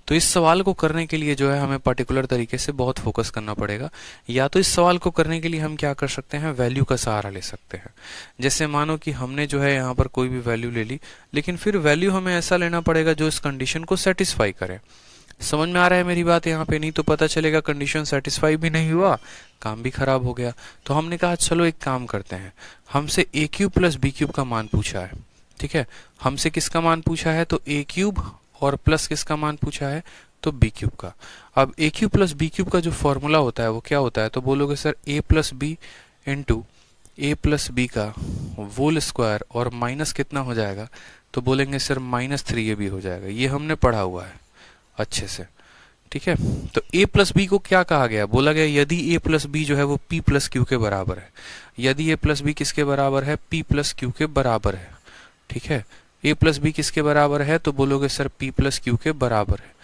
तो इस सवाल को करने के लिए जो है हमें पर्टिकुलर तरीके से बहुत फोकस करना पड़ेगा। या तो इस सवाल को करने के लिए हम क्या कर सकते हैं, वैल्यू का सहारा ले सकते हैं। जैसे मानो कि हमने जो है यहाँ पर कोई भी वैल्यू ले ली, लेकिन फिर वैल्यू हमें ऐसा लेना पड़ेगा जो इस कंडीशन को सेटिस्फाई करे। समझ में आ रहा है मेरी बात यहाँ पे, नहीं तो पता चलेगा कंडीशन सेटिस्फाई भी नहीं हुआ, काम भी खराब हो गया। तो हमने कहा चलो एक काम करते हैं, हमसे ए क्यूब प्लस बी क्यूब का मान पूछा है। ठीक है, हमसे किसका मान पूछा है, तो ए क्यूब और प्लस किसका मान पूछा है, तो बी क्यूब का। अब ए क्यूब प्लस बी क्यूब का जो फॉर्मूला होता है वो क्या होता है, तो बोलोगे सर ए प्लस बी इंटू ए प्लस बी का होल स्क्वायर और माइनस कितना हो जाएगा, तो बोलेंगे सर -3ab हो जाएगा। ये हमने पढ़ा हुआ है अच्छे से। ठीक है, तो a प्लस बी को क्या कहा गया, बोला गया यदि a प्लस बी जो है वो p प्लस क्यू के बराबर है। यदि a प्लस बी किसके बराबर है, p प्लस क्यू के बराबर है। ठीक है, a प्लस बी किसके बराबर है, तो बोलोगे सर p प्लस क्यू के बराबर है।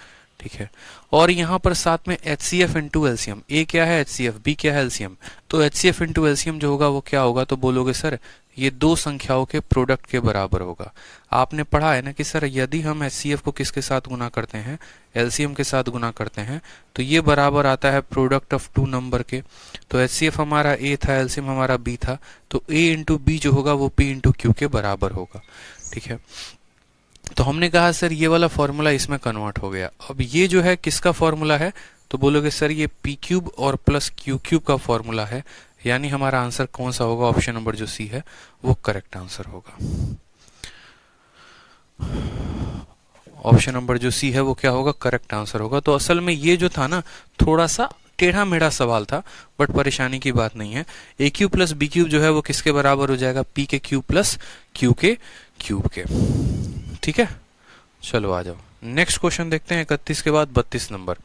ठीक है, और यहाँ पर साथ में HCF इंटू एलसीएम, a क्या है HCF, b क्या है LCM, तो HCF इंटू एलसीएम जो होगा वो क्या होगा, तो बोलोगे सर ये दो संख्याओं के प्रोडक्ट के बराबर होगा। आपने पढ़ा है ना कि सर यदि हम HCF को किसके साथ गुना करते हैं, LCM के साथ गुना करते हैं, तो ये बराबर आता है प्रोडक्ट ऑफ टू नंबर के। तो HCF हमारा A था, LCM हमारा B था, तो A इंटू बी जो होगा वो P इंटू क्यू के बराबर होगा। ठीक है, तो हमने कहा सर ये वाला फॉर्मूला इसमें कन्वर्ट हो गया। अब ये जो है किसका फॉर्मूला है, तो बोलोगे सर ये पी क्यूब और प्लस क्यू क्यूब का फॉर्मूला है। यानी हमारा आंसर कौन सा होगा, ऑप्शन नंबर जो सी है वो करेक्ट आंसर होगा। ऑप्शन नंबर जो सी है वो क्या होगा, करेक्ट आंसर होगा। तो असल में ये जो था ना थोड़ा सा टेढ़ा मेढ़ा सवाल था, बट परेशानी की बात नहीं है। ए क्यूब प्लस बी क्यूब जो है वो किसके बराबर हो जाएगा, पी के क्यूब प्लस क्यू के क्यूब के। ठीक है, चलो आ जाओ नेक्स्ट क्वेश्चन देखते हैं। 31 के बाद 32 नंबर।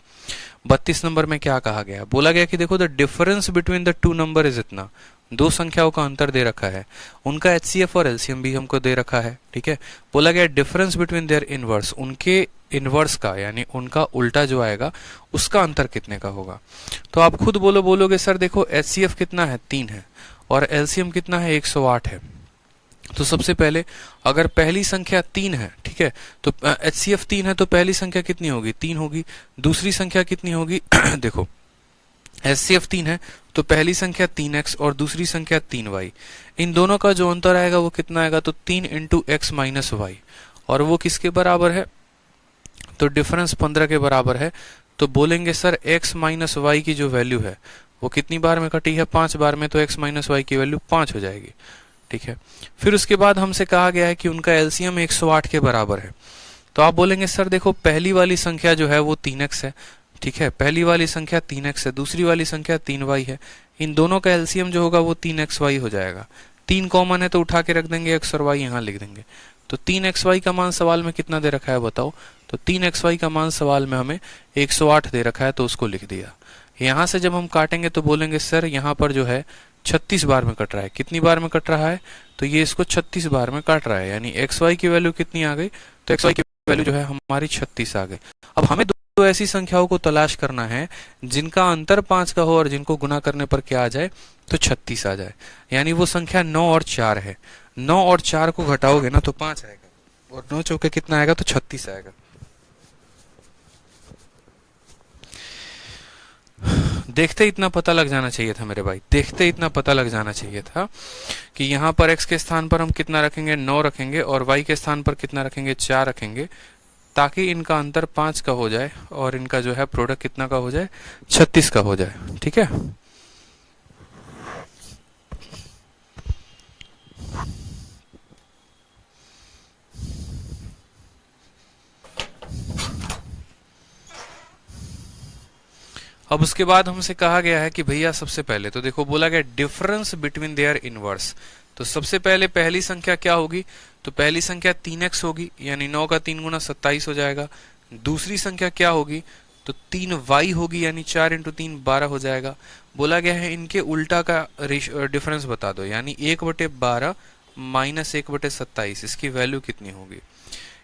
32 नंबर में क्या कहा गया, बोला गया कि देखो the difference between the two number is इतना, दो संख्याओं का अंतर दे रखा है, उनका HCF और LCM भी हमको दे रखा है। ठीक है, बोला गया डिफरेंस बिटवीन देयर इनवर्स, उनके इनवर्स का यानी उनका उल्टा जो आएगा उसका अंतर कितने का होगा। तो आप खुद बोलोगे सर देखो HCF कितना है 3 है और LCM कितना है 108 है। तो सबसे पहले अगर पहली संख्या 3 है, ठीक है, तो HCF 3 है तो पहली संख्या कितनी होगी, 3 होगी। दूसरी संख्या कितनी होगी देखो HCF 3 है तो पहली संख्या 3x और दूसरी संख्या 3y, इन दोनों का जो अंतर आएगा वो कितना आएगा, तो 3 इंटू एक्स माइनस वाई, और वो किसके बराबर है, तो डिफरेंस 15 के बराबर है। तो बोलेंगे सर x माइनस वाई की जो वैल्यू है वो कितनी बार में कटी है, 5 बार में, तो x माइनस वाई की वैल्यू 5 हो जाएगी। ठीक है, फिर उसके बाद हमसे कहा गया है कि उनका एलसीएम 108 के बराबर है। तो आप बोलेंगे सर देखो पहली वाली संख्या जो है वो 3x है, ठीक है, पहली वाली संख्या 3x है, दूसरी वाली संख्या 3y है, इन दोनों का एलसीएम जो होगा वो 3xy हो जाएगा। 3 कॉमन है तो उठा के रख देंगे, x और y यहाँ लिख देंगे। तो 3xy का मान सवाल में कितना दे रखा है बताओ, तो 3xy का मान सवाल में हमें 108 दे रखा है, तो उसको लिख दिया। यहाँ से जब हम काटेंगे तो बोलेंगे सर यहाँ पर जो है 36 बार में कट रहा है, कितनी बार में कट रहा है, तो ये इसको 36 बार में काट रहा है, यानी xy की वैल्यू कितनी आ गई, तो xy की वैल्यू जो है हमारी 36 आ गई। अब हमें दो ऐसी संख्याओं को तलाश करना है जिनका अंतर 5 का हो और जिनको गुना करने पर क्या आ जाए, तो 36 आ जाए, यानी वो संख्या 9 और 4 है। 9 और 4 को घटाओगे ना तो 5 आएगा, और 9 चौके कितना आएगा, तो 36 आएगा। देखते इतना पता लग जाना चाहिए था मेरे भाई, देखते इतना पता लग जाना चाहिए था कि यहाँ पर x के स्थान पर हम कितना रखेंगे, 9 रखेंगे, और y के स्थान पर कितना रखेंगे, 4 रखेंगे, ताकि इनका अंतर 5 का हो जाए और इनका जो है प्रोडक्ट कितना का हो जाए, 36 का हो जाए। ठीक है, अब उसके बाद हमसे कहा गया है कि भैया सबसे पहले तो देखो बोला गया डिफरेंस बिटवीन देयर इनवर्स। तो सबसे पहले पहली संख्या क्या होगी, तो पहली संख्या 3x होगी, यानी 9 का 3 गुना 27 हो जाएगा। दूसरी संख्या क्या होगी, तो 3y होगी, यानी 4 इंटू 3 12 हो जाएगा। बोला गया है इनके उल्टा का डिफरेंस बता दो, यानी 1/12 माइनस 1/27, इसकी वैल्यू कितनी होगी।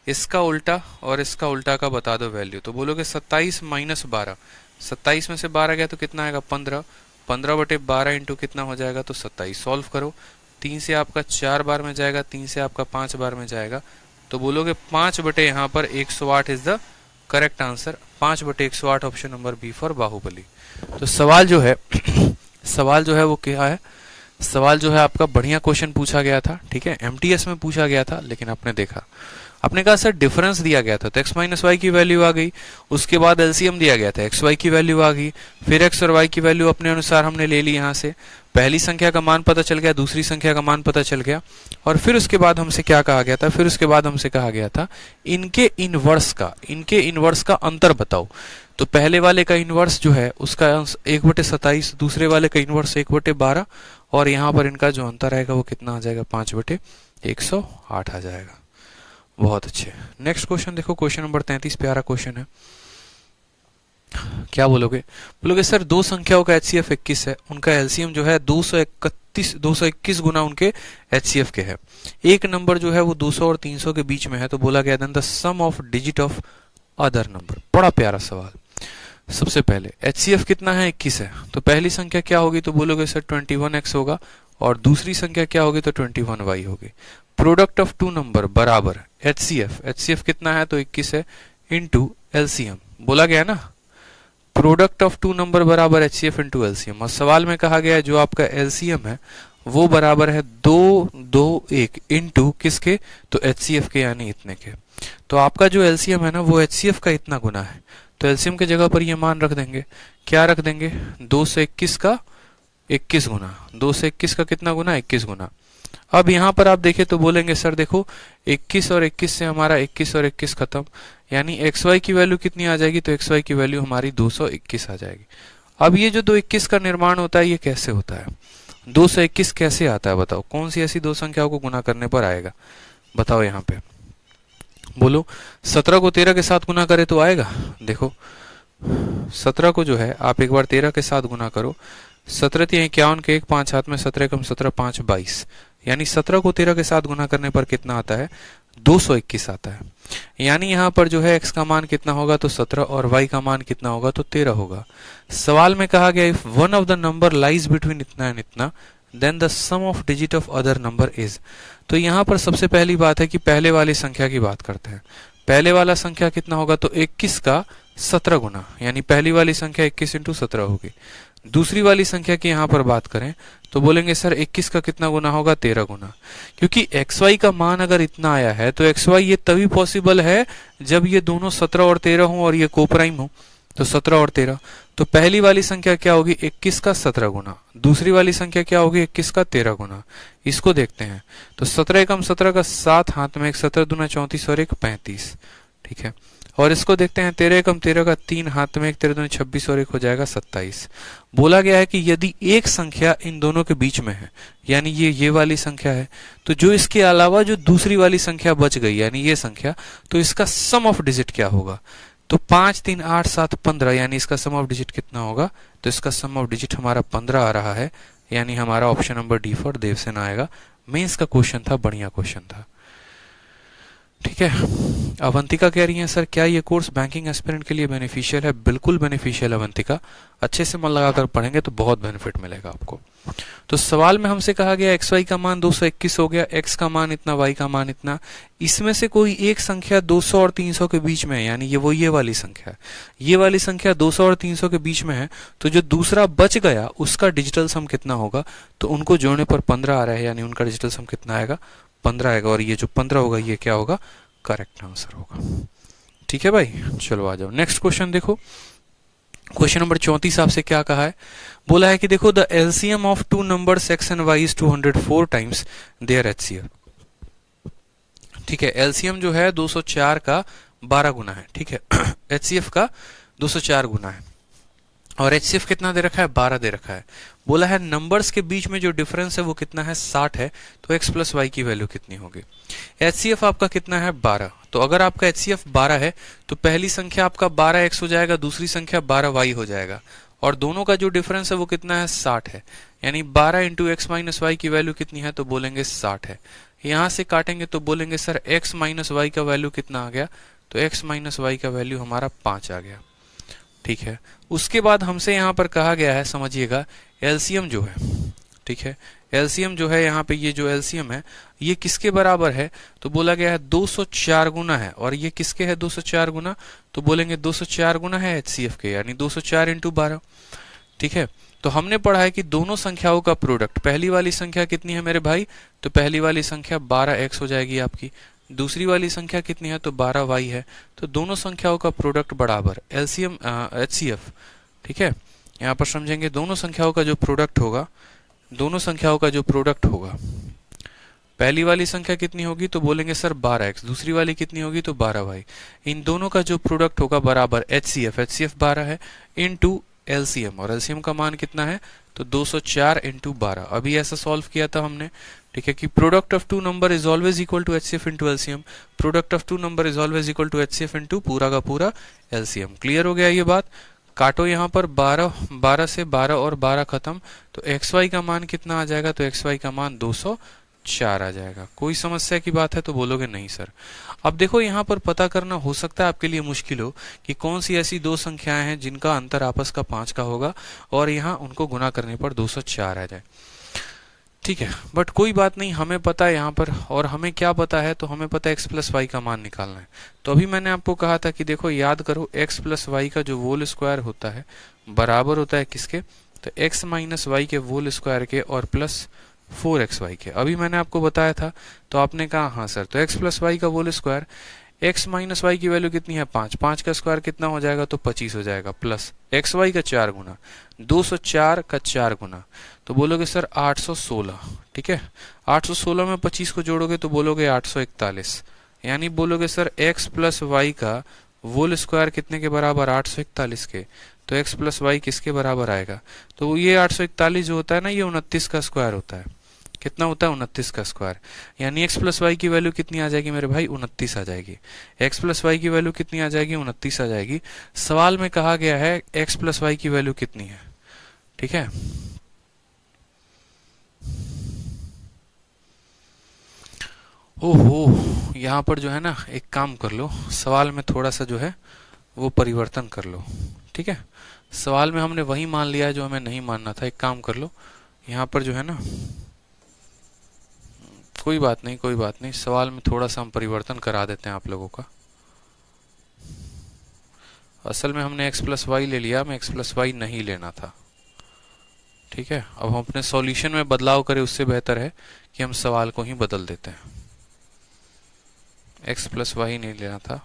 इसका उल्टा और इसका उल्टा का बता दो वैल्यू, तो बोलोगे 27 माइनस 12, 27 में से 12 गया तो कितना आएगा, 15, 15/12 इंटू कितना हो जाएगा, तो 27। सॉल्व करो, 3 से आपका 4 बार में जाएगा, 3 से आपका 5 बार में जाएगा, तो बोलोगे 5 बटे यहाँ पर 108 is the correct answer. 5/108 option number B for Baahubali. तो सवाल जो है सवाल जो है वो क्या है, सवाल जो है आपका बढ़िया क्वेश्चन पूछा गया था, ठीक है, एमटीएस में पूछा गया था, लेकिन आपने देखा, आपने कहा सर डिफरेंस दिया गया था तो x माइनस वाई की वैल्यू आ गई, उसके बाद एलसीएम दिया गया था x y की वैल्यू आ गई, फिर x और y की वैल्यू अपने अनुसार हमने ले ली, यहाँ से पहली संख्या का मान पता चल गया, दूसरी संख्या का मान पता चल गया, और फिर उसके बाद हमसे क्या कहा गया था, फिर उसके बाद हमसे कहा गया था इनके इनवर्स का अंतर बताओ। तो पहले वाले का इनवर्स जो है उसका 1/27, दूसरे वाले का इनवर्स 1/12, और यहाँ पर इनका जो अंतर आएगा वो कितना आ जाएगा, 5/108 आ जाएगा। बहुत अच्छे। नेक्स्ट क्वेश्चन देखो, क्वेश्चन नंबर 33 प्यारा क्वेश्चन है। क्या बोलोगे, बोलोगे सर दो संख्याओं का HCF 21 है, उनका एलसीएम जो है 221 गुना उनके HCF के है। एक नंबर जो है वो 200 और 300 के बीच में है, तो बोला गया then the sum of digit of other number. बड़ा प्यारा सवाल। सबसे पहले HCF कितना है, 21 है, तो पहली संख्या क्या होगी, तो बोलोगे सर 21x होगा, और दूसरी संख्या क्या होगी, तो 21y होगी। प्रोडक्ट ऑफ टू नंबर बराबर HCF कितना है, तो 21 है, इंटू LCM। बोला गया ना, प्रोडक्ट ऑफ टू नंबर बराबर HCF इंटू LCM, और सवाल में कहा गया है जो आपका LCM है वो बराबर है 221 इंटू किसके, तो HCF के, यानी इतने के। तो आपका जो LCM है ना वो HCF का इतना गुना है, तो LCM के जगह पर ये मान रख देंगे, क्या रख देंगे, 2 से 21 का 21 गुना, 2 से 21 का कितना गुना, 21 गुना। अब यहाँ पर आप देखें तो बोलेंगे सर देखो 21 और 21 से हमारा 21 और 21 खत्म, यानी xy की वैल्यू कितनी आ जाएगी, तो xy की वैल्यू हमारी 221 आ जाएगी। अब ये जो 221 का निर्माण होता है ये कैसे होता है, 221 कैसे आता है बताओ, कौन सी ऐसी दो संख्याओं को गुना करने पर आएगा, बताओ यहाँ पे बोलो। 17 को 13 के साथ गुना करे तो आएगा, देखो 17 को जो है आप एक बार 13 के साथ गुना करो, 17 × 51 के 1 5 हाथ में, 17 कम 17 5 22, यानी 17 को 13 के साथ गुना करने पर कितना आता है, 221 आता है। यानी यहाँ पर जो है x का मान कितना होगा, तो 17, और y का मान कितना होगा, तो 13 होगा। सवाल में कहा गया if one of the number lies between इतना एंड इतना then the sum of digit of other number is. तो यहाँ पर सबसे पहली बात है कि पहले वाली संख्या की बात करते हैं। पहले वाला संख्या कितना होगा, तो 21 का 17 गुना, यानी पहली वाली संख्या 21 इंटू 17 होगी। दूसरी वाली संख्या की यहाँ पर बात करें तो बोलेंगे सर 21 का कितना गुना होगा, 13 गुना। क्योंकि xy का मान अगर इतना आया है तो xy ये तभी पॉसिबल है जब ये दोनों 17 और 13 हो और ये कोप्राइम हो, तो 17 और 13। तो पहली वाली संख्या क्या होगी, 21 का 17 गुना। दूसरी वाली संख्या क्या होगी, 21 का 13 गुना। इसको देखते हैं तो 17 एकम 17 का 7 हाथ में, एक 17 दूना 34 और एक 35, ठीक है। और इसको देखते हैं 13 एकम 13 का 3 हाथ में, एक 13 दूना 26 और एक हो जाएगा 27। बोला गया है कि यदि एक संख्या इन दोनों के बीच में है, यानी ये वाली संख्या है, तो जो इसके अलावा जो दूसरी वाली संख्या बच गई यानी ये संख्या, तो इसका सम ऑफ डिजिट क्या होगा। तो 5 3 8 7 15, यानी इसका सम ऑफ डिजिट कितना होगा, तो इसका सम ऑफ डिजिट हमारा 15 आ रहा है, यानी हमारा option number D for Devsen आएगा। मेंस का क्वेश्चन था, बढ़िया क्वेश्चन था, ठीक है। अवंतिका कह रही है सर क्या ये कोर्स बैंकिंग एस्पिरेंट के लिए बेनिफिशियल है। बिल्कुल बेनिफिशियल है अवंतिका, अच्छे से मन लगाकर पढ़ेंगे तो बहुत बेनिफिट मिलेगा आपको। तो सवाल में हमसे कहा गया xy का मान 221 हो गया, x का मान इतना, y का मान इतना। इसमें से कोई एक संख्या 200 और 300 के बीच में है, यानी ये वाली संख्या है, ये वाली संख्या 200 और 300 के बीच में है, तो जो दूसरा बच गया उसका डिजिटल सम कितना होगा। तो उनको जोड़ने पर 15 आ रहा है, यानी उनका डिजिटल सम कितना आएगा, 15 आएगा। और ये जो 15 होगा ये क्या होगा, करेक्ट आंसर होगा, ठीक है भाई। चलो आ जाओ नेक्स्ट क्वेश्चन देखो। क्वेश्चन नंबर 34 आपसे क्या कहा है, बोला है कि देखो the LCM of two numbers x and y is 204 times their HCF, ठीक है। एलसीएम जो है 204 का 12 गुना है, ठीक है। HCF का 204 गुना है और HCF कितना दे रखा है, 12 दे रखा है। बोला है नंबर्स के बीच में जो डिफरेंस है वो कितना है, 60 है, तो x प्लस वाई की वैल्यू कितनी होगी। HCF आपका कितना है, 12। तो अगर आपका HCF 12 है तो पहली संख्या आपका 12x हो जाएगा, दूसरी संख्या 12y हो जाएगा, और दोनों का जो डिफरेंस है वो कितना है, 60 है। यानी 12 इंटू एक्स माइनस वाई की वैल्यू कितनी है, तो बोलेंगे 60 है। यहां से काटेंगे तो बोलेंगे सर x माइनस वाई का वैल्यू कितना आ गया, तो x माइनस वाई का वैल्यू हमारा 5 आ गया, ठीक है। उसके बाद हमसे यहाँ पर कहा गया है, समझिएगा, एलसीएम जो है, ठीक है, एलसीएम जो है यहाँ पे, ये जो एलसीएम है ये किसके बराबर है, तो बोला गया है 204 गुना है। और ये किसके है 204 गुना, तो बोलेंगे 204 गुना है HCF के, यानी 204 इंटू 12, ठीक है। तो हमने पढ़ा है कि दोनों संख्याओं का प्रोडक्ट, पहली वाली संख्या कितनी है मेरे भाई, तो पहली वाली संख्या 12x हो जाएगी आपकी, दूसरी वाली संख्या कितनी है, तो 12y है। तो दोनों संख्याओं का प्रोडक्ट बराबर एलसीएम HCF, ठीक है। यहाँ पर समझेंगे दोनों संख्याओं का जो प्रोडक्ट होगा, दोनों संख्याओं का जो प्रोडक्ट होगा, पहली वाली संख्या कितनी होगी, तो बोलेंगे सर 12x, दूसरी वाली कितनी होगी, तो 12y। इन दोनों का जो प्रोडक्ट होगा बराबर HCF, HCF 12 है, इनटू LCM, और LCM का मान कितना है, तो 204 इंटू 12। अभी ऐसा सॉल्व किया था हमने, ठीक है, कि product of two number is always equal to HCF into LCM, product of two number is always equal to HCF into पूरा का पूरा LCM। क्लियर हो गया ये बात। काटो यहाँ पर 12 से 12 और 12 खत्म, तो xy का मान कितना आ जाएगा, तो xy का मान 204 आ जाएगा। कोई समस्या की बात है तो बोलोगे नहीं सर। अब देखो यहाँ पर पता करना हो सकता है आपके लिए मुश्किल हो कि कौन सी ऐसी दो संख्याएं हैं जिनका अंतर आपस का 5 का होगा और यहाँ उनको गुना करने पर 204 आ जाए, ठीक है। बट कोई बात नहीं, हमें पता है यहाँ पर, और हमें क्या पता है, तो हमें पता है x प्लस वाई का मान निकालना है। तो अभी मैंने आपको कहा था कि देखो याद करो, x प्लस वाई का जो होल स्क्वायर होता है बराबर होता है किसके, तो x माइनस वाई के होल स्क्वायर के और प्लस 4xy के। अभी मैंने आपको बताया था तो आपने कहा हाँ सर, तो x प्लस वाई का whole square, x minus Y की वैल्यू कितनी है 5, 5 का स्क्वायर कितना हो जाएगा, तो 25 हो जाएगा, प्लस xy का 4 गुना, 204 का 4 गुना, तो बोलोगे सर 816, ठीक है। 816 में 25 को जोड़ोगे तो बोलोगे 841, यानी बोलोगे सर x प्लस वाई का होल स्क्वायर कितने के बराबर, 841 के। तो x प्लस वाई किसके बराबर आएगा, तो ये 841 जो होता है ना, ये 29 का स्क्वायर होता है। कितना होता है, 29 का स्क्वायर, यानी x प्लस वाई की वैल्यू कितनी आ जाएगी मेरे भाई, 29 आ जाएगी। x प्लस वाई की वैल्यू कितनी आ जाएगी, 29 आ जाएगी। सवाल में कहा गया है x प्लस वाई की वैल्यू कितनी है, ठीक है। ओहो, यहाँ पर जो है ना, एक काम कर लो, सवाल में थोड़ा सा जो है वो परिवर्तन कर लो, ठीक है। सवाल में हमने वही मान लिया है जो हमें नहीं मानना था। एक काम कर लो, यहाँ पर जो है ना, कोई बात नहीं, कोई बात नहीं, सवाल में थोड़ा सा हम परिवर्तन करा देते हैं आप लोगों का। असल में हमने x प्लस वाई ले लिया, हमें x प्लस वाई नहीं लेना था, ठीक है, अब हम अपने सॉल्यूशन में बदलाव करें उससे बेहतर है कि हम सवाल को ही बदल देते हैं। x प्लस वाई नहीं लेना था,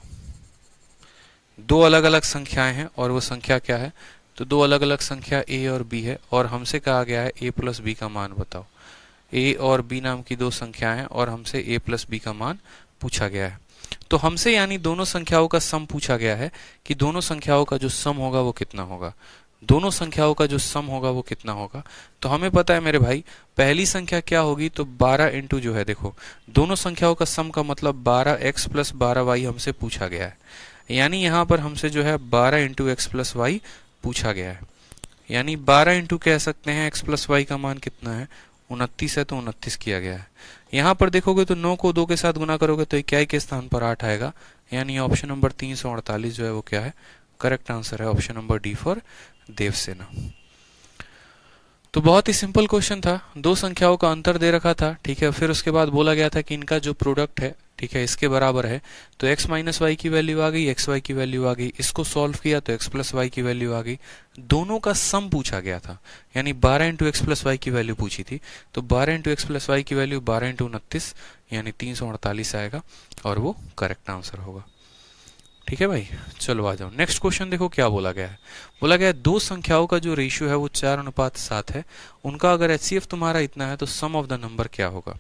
दो अलग अलग संख्याएं हैं और वो संख्या क्या है, तो दो अलग अलग संख्या a और b है और हमसे कहा गया है a प्लस b का मान बताओ। a और b नाम की दो संख्याएं हैं और हमसे a प्लस b का मान पूछा गया है। तो हमसे यानी दोनों संख्याओं का सम पूछा गया है कि दोनों संख्याओं का जो सम होगा वो कितना होगा, दोनों संख्याओं का जो सम होगा वो कितना होगा। तो हमें पता है मेरे भाई पहली संख्या क्या होगी, तो 12 इंटू जो है देखो दोनों संख्याओं का सम का मतलब 12x प्लस 12y हमसे पूछा गया है, यानी यहाँ पर हमसे जो है 12 इंटू एक्स प्लस वाई पूछा गया है। यानी 12 इंटू कह सकते हैं x प्लस वाई का मान कितना है, 29 है, तो 29 किया गया है। यहाँ पर देखोगे तो 9 को 2 के साथ गुना करोगे तो इक्याई के स्थान पर 8 आएगा, यानी ऑप्शन नंबर 348 जो है वो क्या है, करेक्ट आंसर है option number D for Devasena. तो बहुत ही सिंपल क्वेश्चन था, दो संख्याओं का अंतर दे रखा था, ठीक है। फिर उसके बाद बोला गया था कि इनका जो प्रोडक्ट है, ठीक है, इसके बराबर है, तो x माइनस वाई की वैल्यू आ गई, एक्स वाई की वैल्यू आ गई, इसको सॉल्व किया तो x प्लस वाई की वैल्यू आ गई। दोनों का सम पूछा गया था, यानी 12 इंटू एक्स प्लस वाई की वैल्यू पूछी थी, तो 12 इंटू एक्स प्लस वाई की वैल्यू 12 इंटू 29 यानी 348 आएगा और वो करेक्ट आंसर होगा। ठीक है भाई, चलो आ जाओ नेक्स्ट क्वेश्चन। देखो क्या बोला गया है, बोला गया है दो संख्याओं का जो रेशियो है वो 4:7 है, उनका अगर एचसीएफ तुम्हारा इतना है तो सम ऑफ द नंबर क्या होगा।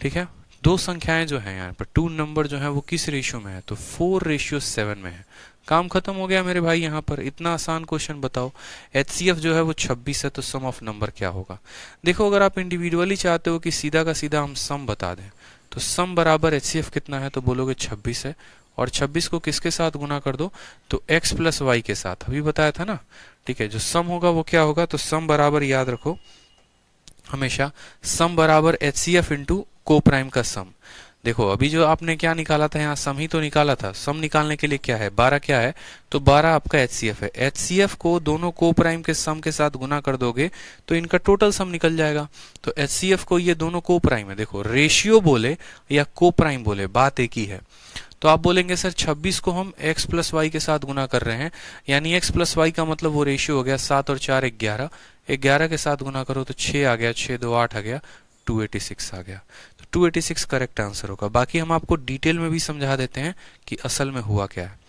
ठीक है, दो संख्याएं जो हैं यहाँ पर, टू नंबर जो है वो किस रेशियो में है, तो 4:7 में है। काम खत्म हो गया मेरे भाई, यहाँ पर इतना आसान क्वेश्चन बताओ, एचसीएफ जो है वो 26 है, तो सम ऑफ नंबर क्या होगा। देखो अगर आप इंडिविजुअली चाहते हो कि सीधा का सीधा हम सम बता दें, तो सम बराबर एचसीएफ कितना है, तो बोलोगे 26 है, और 26 को किसके साथ गुना कर दो, तो x प्लस वाई के साथ, अभी बताया था ना। ठीक है, जो सम होगा वो क्या होगा, तो सम बराबर याद रखो हमेशा, सम बराबर एचसीएफ इंटू को प्राइम का सम। देखो अभी जो आपने क्या निकाला था, यहाँ सम ही तो निकाला था, सम निकालने के लिए क्या है, 12 क्या है, तो 12 आपका एचसीएफ है। एचसीएफ को दोनों को प्राइम के सम के साथ गुना कर दोगे तो इनका टोटल सम निकल जाएगा। तो एचसीएफ को, ये दोनों को प्राइम है, देखो रेशियो बोले या को प्राइम बोले बात एक ही है। तो आप बोलेंगे सर 26 को हम x प्लस वाई के साथ गुना कर रहे हैं, यानी x प्लस वाई का मतलब वो रेशियो हो गया 7 और 4 11, 11 के साथ गुना करो तो 6 आ गया, 6 2 8 आ गया, 286 आ गया। तो 286 करेक्ट आंसर होगा। बाकी हम आपको डिटेल में भी समझा देते हैं कि असल में हुआ क्या है।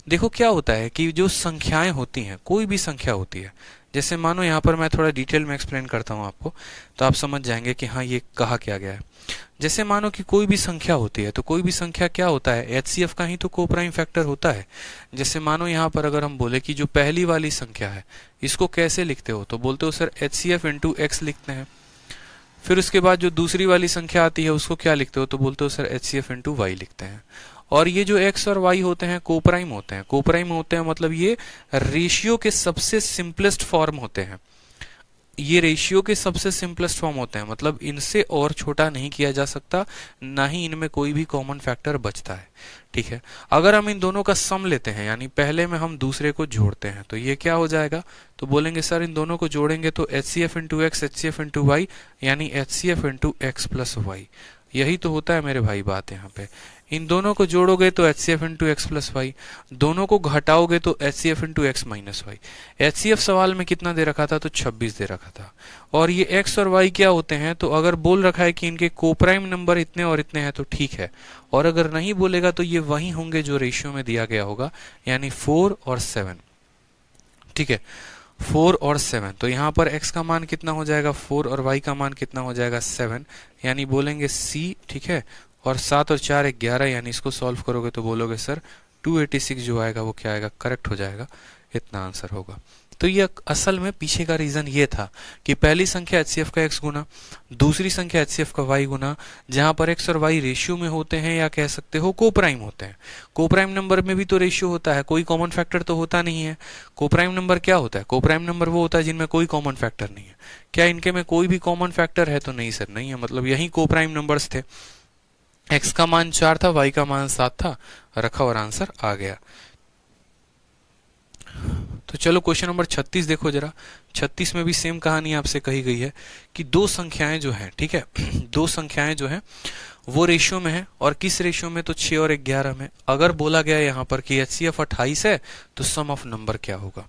देखो क्या होता है कि जो संख्याएं होती हैं, कोई भी संख्या होती है, जैसे मानो यहाँ पर मैं थोड़ा डिटेल में एक्सप्लेन करता हूँ आपको, तो आप समझ जाएंगे कि हाँ ये कहा क्या गया है। जैसे मानो कि कोई भी संख्या होती है, तो कोई भी संख्या क्या होता है, एचसीएफ का ही तो को प्राइम फैक्टर होता है। जैसे मानो यहाँ पर अगर हम बोले कि जो पहली वाली संख्या है इसको कैसे लिखते हो, तो बोलते हो सर एचसीएफ इंटू एक्स लिखते हैं। फिर उसके बाद जो दूसरी वाली संख्या आती है उसको क्या लिखते हो, तो बोलते हो सर एचसीएफ इंटू वाई लिखते हैं। और ये जो x और y होते हैं कोप्राइम होते हैं, कोप्राइम होते हैं मतलब ये रेशियो के सबसे सिंपलेस्ट फॉर्म होते हैं, ये रेशियो के सबसे सिंपलेस्ट फॉर्म होते हैं, मतलब इनसे और छोटा नहीं किया जा सकता, ना ही इनमें कोई भी कॉमन फैक्टर बचता है। ठीक है, अगर हम इन दोनों का सम लेते हैं, यानी पहले में हम दूसरे को जोड़ते हैं, तो ये क्या हो जाएगा, तो बोलेंगे सर इन दोनों को जोड़ेंगे तो HCF into x, HCF into y, यानी HCF into x plus y. यही तो होता है मेरे भाई बात यहाँ पे। इन दोनों को जोड़ोगे तो HCF into x plus Y, दोनों को घटाओगे तो HCF into X minus Y. HCF सवाल में कितना दे रखा था, तो 26 दे रखा था। और ये एक्स और वाई क्या होते हैं, तो अगर बोल रखा है कि इनके कोप्राइम नंबर इतने और इतने हैं तो ठीक है, और अगर नहीं बोलेगा तो ये वही होंगे जो रेशियो में दिया गया होगा, यानी 4 और 7। ठीक है, 4 और 7, तो यहाँ पर x का मान कितना हो जाएगा 4 और y का मान कितना हो जाएगा 7, यानी बोलेंगे C। ठीक है, और 7 और 4 11, यानी इसको सॉल्व करोगे तो बोलोगे सर 286 जो आएगा वो क्या आएगा, करेक्ट हो जाएगा, इतना आंसर होगा। तो ये असल में पीछे का रीजन ये था कि पहली संख्या एचसीएफ का x गुना, दूसरी संख्या एचसीएफ का y गुना, जहां पर x और y रेशियो में होते हैं या कह सकते हो कोप्राइम होते हैं। कोप्राइम नंबर में भी तो रेशियो होता है, कोई कॉमन फैक्टर तो होता नहीं है। कोप्राइम नंबर क्या होता है, कोप्राइम नंबर वो होता है जिनमें कोई कॉमन फैक्टर नहीं है। क्या इनके में कोई भी कॉमन फैक्टर है, तो नहीं सर नहीं है, मतलब यही कोप्राइम नंबर्स थे। x का मान 4 था, y का मान 7 था, रखा और आंसर आ गया। तो चलो क्वेश्चन नंबर 36 देखो जरा। 36 में भी सेम कहानी आपसे कही गई है कि दो संख्याएं जो हैं, ठीक है, दो संख्याएं जो हैं वो रेशियो में है, और किस रेशियो में, तो 6 और 11 में। अगर बोला गया यहाँ पर कि एचसीएफ 28 है तो सम ऑफ नंबर क्या होगा।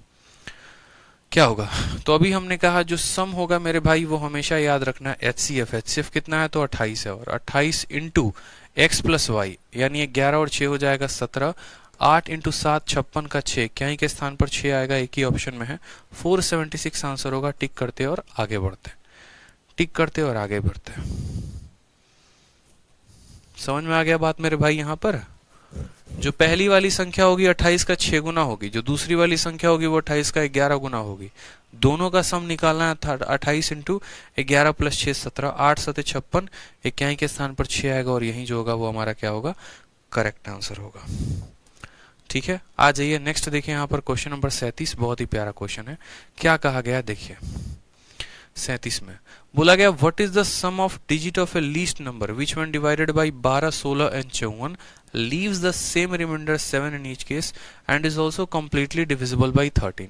क्या होगा? तो अभी हमने कहा जो सम होगा मेरे भाई वो हमेशा याद रखना है HCF। HCF कितना है? तो 28 है, और 28 इंटू एक्स प्लस वाई यानी 11 और 6 हो जाएगा 17। 8 इंटू 7 56 का 6, क्या ही के स्थान पर 6 आएगा, एक ही ऑप्शन में है। 476 आंसर होगा। टिक करते और आगे बढ़ते, टिक करते और आगे बढ़ते। समझ में आ गया बात मेरे भाई? यहां पर जो पहली वाली संख्या होगी 28 का 6 गुना होगी, जो दूसरी वाली संख्या होगी वो 28 का 11 गुना होगी। दोनों का सम निकालना है। 28 इंटू 11 प्लस 6 17, 8 7 56, इक्याई के स्थान पर 6 आएगा, और यही जो होगा वो हमारा क्या होगा? करेक्ट आंसर होगा। ठीक है, आ जाइए नेक्स्ट देखिए। यहाँ पर क्वेश्चन नंबर 37 बहुत ही प्यारा क्वेश्चन है। क्या कहा गया देखिए, 37 में बोला गया what is the sum of digit of a least number which one divided by 12 16 and 54 leaves the same remainder 7 in each case and is also completely divisible by 13।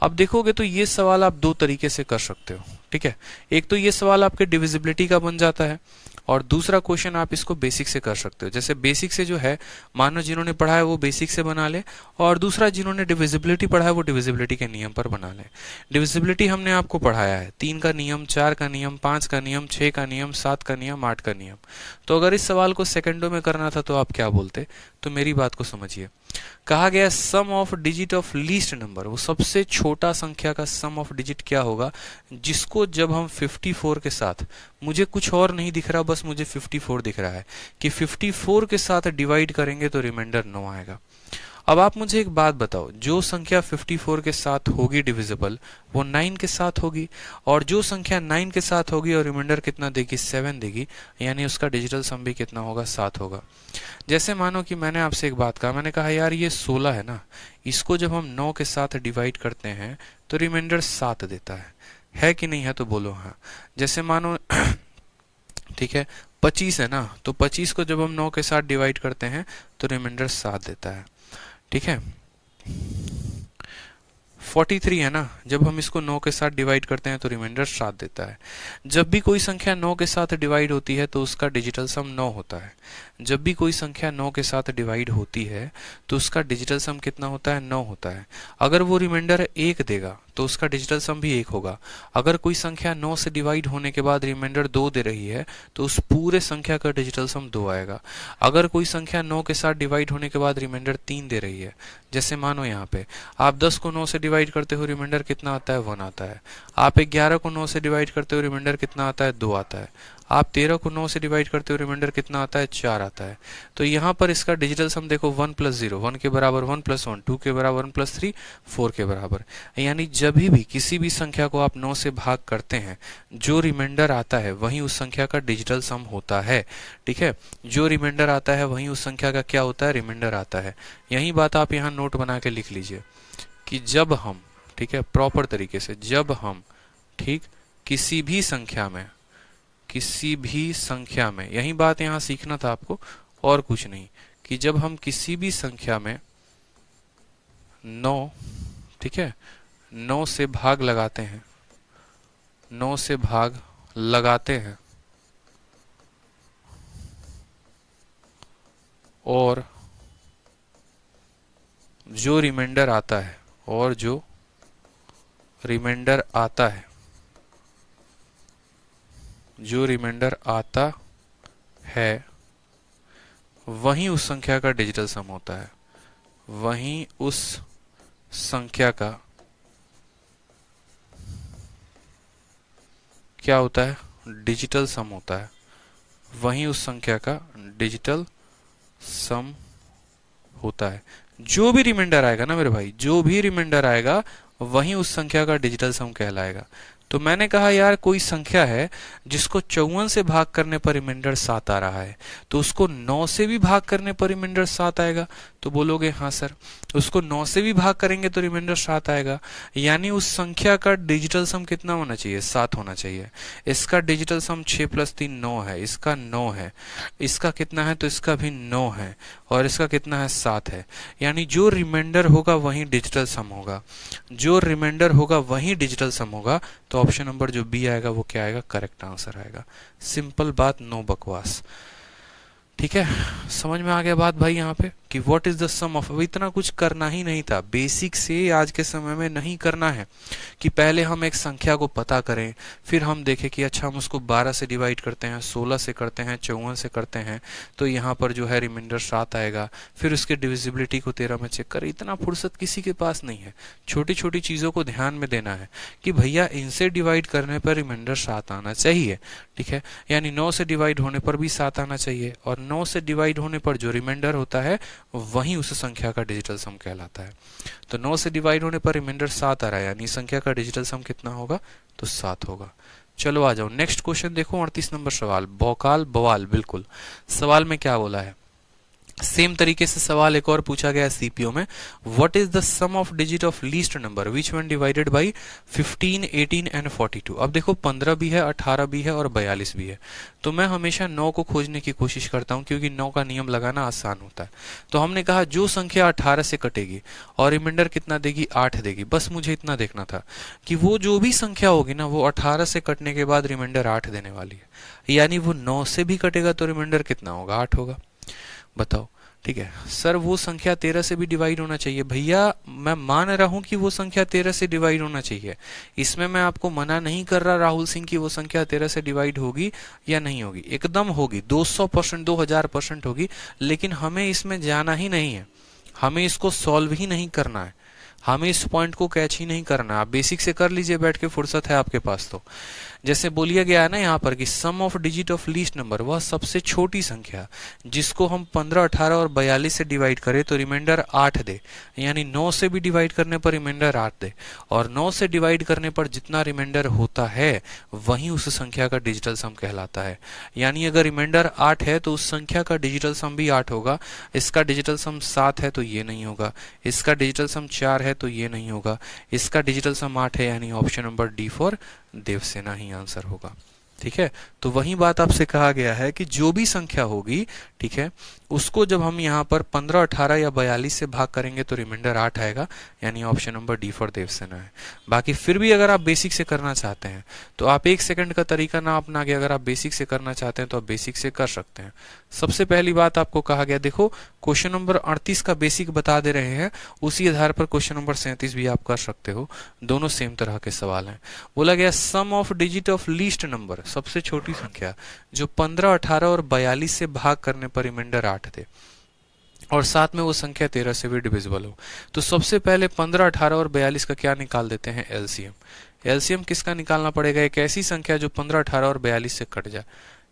अब देखोगे तो ये सवाल आप दो तरीके से कर सकते हो। ठीक है, एक तो ये सवाल आपके डिविजिबिलिटी का बन जाता है, और दूसरा क्वेश्चन आप इसको बेसिक से कर सकते हो। जैसे बेसिक से जो है, मानो जिन्होंने पढ़ा है वो बेसिक से बना ले, और दूसरा जिन्होंने डिविजिबिलिटी पढ़ा है वो डिविजिबिलिटी के नियम पर बना ले। डिविजिबिलिटी हमने आपको पढ़ाया है, 3 का नियम, 4 का नियम, 5 का नियम, 6 का नियम, 7 का नियम, 8 का नियम। तो अगर इस सवाल को सेकंडों में करना था तो आप क्या बोलते? तो मेरी बात को समझिए। कहा गया sum of digit of least number, वो सबसे छोटा संख्या का सम ऑफ डिजिट क्या होगा जिसको जब हम 54 के साथ, मुझे कुछ और नहीं दिख रहा, बस मुझे 54 दिख रहा है, कि 54 के साथ डिवाइड करेंगे तो रिमाइंडर 9 आएगा। अब आप मुझे एक बात बताओ, जो संख्या 54 के साथ होगी डिविजिबल वो 9 के साथ होगी, और जो संख्या 9 के साथ होगी और रिमाइंडर कितना देगी? 7 देगी, यानी उसका डिजिटल सम भी कितना होगा? 7 होगा। जैसे मानो कि मैंने आपसे एक बात कहा, मैंने कहा यार ये 16 है ना, इसको जब हम 9 के साथ डिवाइड करते हैं तो रिमाइंडर 7 देता है कि नहीं है? तो बोलो हाँ। जैसे मानो ठीक है 25 है ना, तो 25 को जब हम 9 के साथ डिवाइड करते हैं तो रिमाइंडर 7 देता है। ठीक है, 43 है ना, जब हम इसको 9 के साथ डिवाइड करते हैं तो रिमाइंडर 7 देता है। जब भी कोई संख्या 9 के साथ डिवाइड होती है तो उसका डिजिटल सम 9 होता है। जब भी कोई संख्या 9 के साथ डिवाइड होती है तो उसका डिजिटल सम कितना होता है? 9 होता है। अगर वो रिमाइंडर 1 देगा तो उसका डिजिटल सम भी 1 होगा। अगर कोई संख्या 9 से डिवाइड होने के बाद रिमाइंडर 2 दे रही है तो उस पूरे संख्या का डिजिटल सम 2 आएगा। अगर कोई संख्या 9 के साथ डिवाइड होने के बाद रिमाइंडर 3 दे रही है, जैसे मानो यहाँ पे आप 10 को 9 से डिवाइड करते हो, रिमाइंडर कितना आता है? 1 आता है। आप 11 को 9 से डिवाइड करते हो, रिमाइंडर कितना आता है? 2 आता है। आप 13 को 9 से डिवाइड करते हो, रिमाइंडर कितना आता है? 4 आता है। तो यहाँ पर इसका डिजिटल सम देखो 1 + 0, 1 के बराबर 1 + 1, 2 के बराबर 1 + 3, 4 के बराबर। यानी जब भी किसी भी संख्या को आप 9 से भाग करते हैं, जो रिमाइंडर आता है वही उस संख्या का डिजिटल सम होता है। ठीक है, जो रिमाइंडर आता है वही उस संख्या का क्या होता है? रिमाइंडर आता है। यही बात आप यहाँ नोट बना के लिख लीजिए कि जब हम, ठीक है, प्रॉपर तरीके से जब हम, ठीक, किसी भी संख्या में, यही बात यहाँ सीखना था आपको और कुछ नहीं, कि जब हम किसी भी संख्या में 9, ठीक है, 9 से भाग लगाते हैं, 9 से भाग लगाते हैं और जो रिमाइंडर आता है, और जो रिमाइंडर आता है, जो रिमाइंडर आता है वही उस संख्या का डिजिटल सम होता है। वही उस संख्या का क्या होता है? डिजिटल सम होता है। वही उस संख्या का डिजिटल सम होता है। जो भी रिमाइंडर आएगा ना मेरे भाई, जो भी रिमाइंडर आएगा वही उस संख्या का डिजिटल सम कहलाएगा। तो मैंने कहा यार कोई संख्या है जिसको 54 से भाग करने पर रिमाइंडर 7 आ रहा है, तो उसको 9 से भी भाग करने पर रिमाइंडर 7 आएगा। तो बोलोगे हाँ सर, उसको 9 से भी भाग करेंगे तो रिमाइंडर 7 आएगा, यानी उस संख्या का डिजिटल सम कितना होना चाहिए? 7 होना चाहिए। इसका डिजिटल सम 6 + 3 9 है, इसका 9 है, इसका कितना है? तो इसका भी 9 है, और इसका कितना है? 7 है। यानी जो रिमाइंडर होगा वही डिजिटल सम होगा, जो रिमाइंडर होगा वही डिजिटल सम होगा। तो ऑप्शन नंबर जो बी आएगा वो क्या आएगा? करेक्ट आंसर आएगा। सिंपल बात, नो बकवास। ठीक है, समझ में आ गया बात भाई यहाँ पे कि कि what is the sum of, अब इतना कुछ करना ही नहीं था, बेसिक से आज के समय में नहीं करना है कि पहले हम एक संख्या को पता करें, फिर हम देखें कि अच्छा हम उसको 12 से डिवाइड करते हैं, 16 से करते हैं, 54 से करते हैं, तो यहाँ पर जो है रिमाइंडर 7 आएगा, फिर उसके डिविजिबिलिटी को 13 में चेक करें। इतना फुर्सत किसी के पास नहीं है। छोटी छोटी चीज़ों को ध्यान में देना है कि भैया इनसे डिवाइड करने पर रिमाइंडर 7 आना चाहिए, ठीक है, यानी 9 से डिवाइड होने पर भी 7 आना चाहिए, और 9 से डिवाइड होने पर जो रिमाइंडर होता है वही उस संख्या का डिजिटल सम कहलाता है। तो 9 से डिवाइड होने पर रिमाइंडर 7 आ रहा है, यानी संख्या का डिजिटल सम कितना होगा, तो 7 होगा। चलो आ जाओ नेक्स्ट क्वेश्चन देखो, 38 नंबर सवाल, भौकाल बवाल। बिल्कुल, सवाल में क्या बोला है, सेम तरीके से सवाल एक और पूछा गया है सीपीओ में, what is the sum of digit of least number which one divided by 15, 18 and 42। अब देखो 15 भी है, 18 भी है और 42 भी है, तो मैं हमेशा 9 को खोजने की कोशिश करता हूं क्योंकि 9 का नियम लगाना आसान होता है। तो हमने कहा जो संख्या 18 से कटेगी और रिमाइंडर कितना देगी, 8 देगी, बस मुझे इतना देखना था कि वो जो भी संख्या होगी ना वो 18 से कटने के बाद रिमाइंडर 8 देने वाली है, यानी वो 9 से भी कटेगा तो रिमाइंडर कितना होगा, 8 होगा। बताओ, ठीक है सर वो संख्या 13 से भी डिवाइड होना चाहिए, भैया मैं मान रहा हूं कि वो संख्या 13 से डिवाइड होना चाहिए, इसमें मैं आपको मना नहीं कर रहा राहुल सिंह की वो संख्या 13 से डिवाइड होगी या नहीं होगी, एकदम होगी, 200%, 2000% होगी, लेकिन हमें इसमें जाना ही नहीं है, हमें इसको सॉल्व ही नहीं करना है, हमें इस पॉइंट को कैच ही नहीं करना। आप बेसिक से कर लीजिए बैठ के, फुर्सत है आपके पास। तो जैसे बोलिया गया है ना यहाँ पर कि sum of digit of least number, वह सबसे छोटी संख्या जिसको हम 15, 18 और 42 से डिवाइड करें तो रिमाइंडर 8 दे, यानी 9 से भी डिवाइड करने पर रिमाइंडर 8 दे, और 9 से डिवाइड करने पर जितना रिमाइंडर होता है वही उस संख्या का डिजिटल सम कहलाता है। यानी अगर रिमाइंडर 8 है तो उस संख्या का डिजिटल सम भी 8 होगा, इसका डिजिटल सम 7 है तो ये नहीं होगा, इसका डिजिटल सम 4 है तो ये नहीं होगा, इसका डिजिटल सम 8 है, यानी option number D for Devasena ही आंसर होगा। ठीक है, तो वही बात आपसे कहा गया है कि जो भी संख्या होगी, ठीक है, उसको जब हम यहाँ पर 15, 18 या 42 से भाग करेंगे तो रिमाइंडर 8 आएगा, यानी option number D for Devasena है। बाकी फिर भी अगर आप बेसिक से करना चाहते हैं तो आप 1 सेकंड का तरीका ना अपना के अगर आप बेसिक से करना चाहते हैं तो आप बेसिक से कर सकते हैं। सबसे पहली बात आपको कहा गया, देखो क्वेश्चन नंबर 38 का बेसिक बता दे रहे हैं, उसी आधार पर क्वेश्चन नंबर 37 भी आप कर सकते हो, दोनों सेम तरह के सवाल हैं। बोला गया sum of digit of least number, सबसे छोटी संख्या जो 15, 18 और 42 से भाग करने पर रिमाइंडर 8 दे और साथ में वो संख्या 13 से भी डिविजिबल हो। तो सबसे पहले 15, 18 और 42 का क्या निकाल देते हैं, एलसीएम। एलसीएम किसका निकालना पड़ेगा, एक ऐसी संख्या जो 15, 18 और 42 से कट जाए,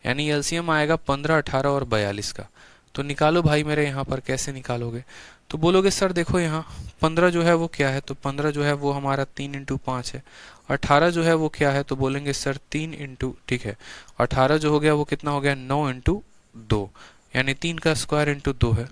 यानी एलसीएम आएगा 15, 18 और 42 का। तो निकालो भाई मेरे, यहाँ पर कैसे निकालोगे, तो बोलोगे सर देखो यहाँ 15 जो है वो क्या है, तो 15 जो है वो हमारा 3 × 5 है। 18 जो है वो क्या है, तो बोलेंगे सर 3 × ठीक है 18 जो हो गया वो कितना हो गया 9 × 2, यानी 3 का स्क्वायर इंटू 2 है।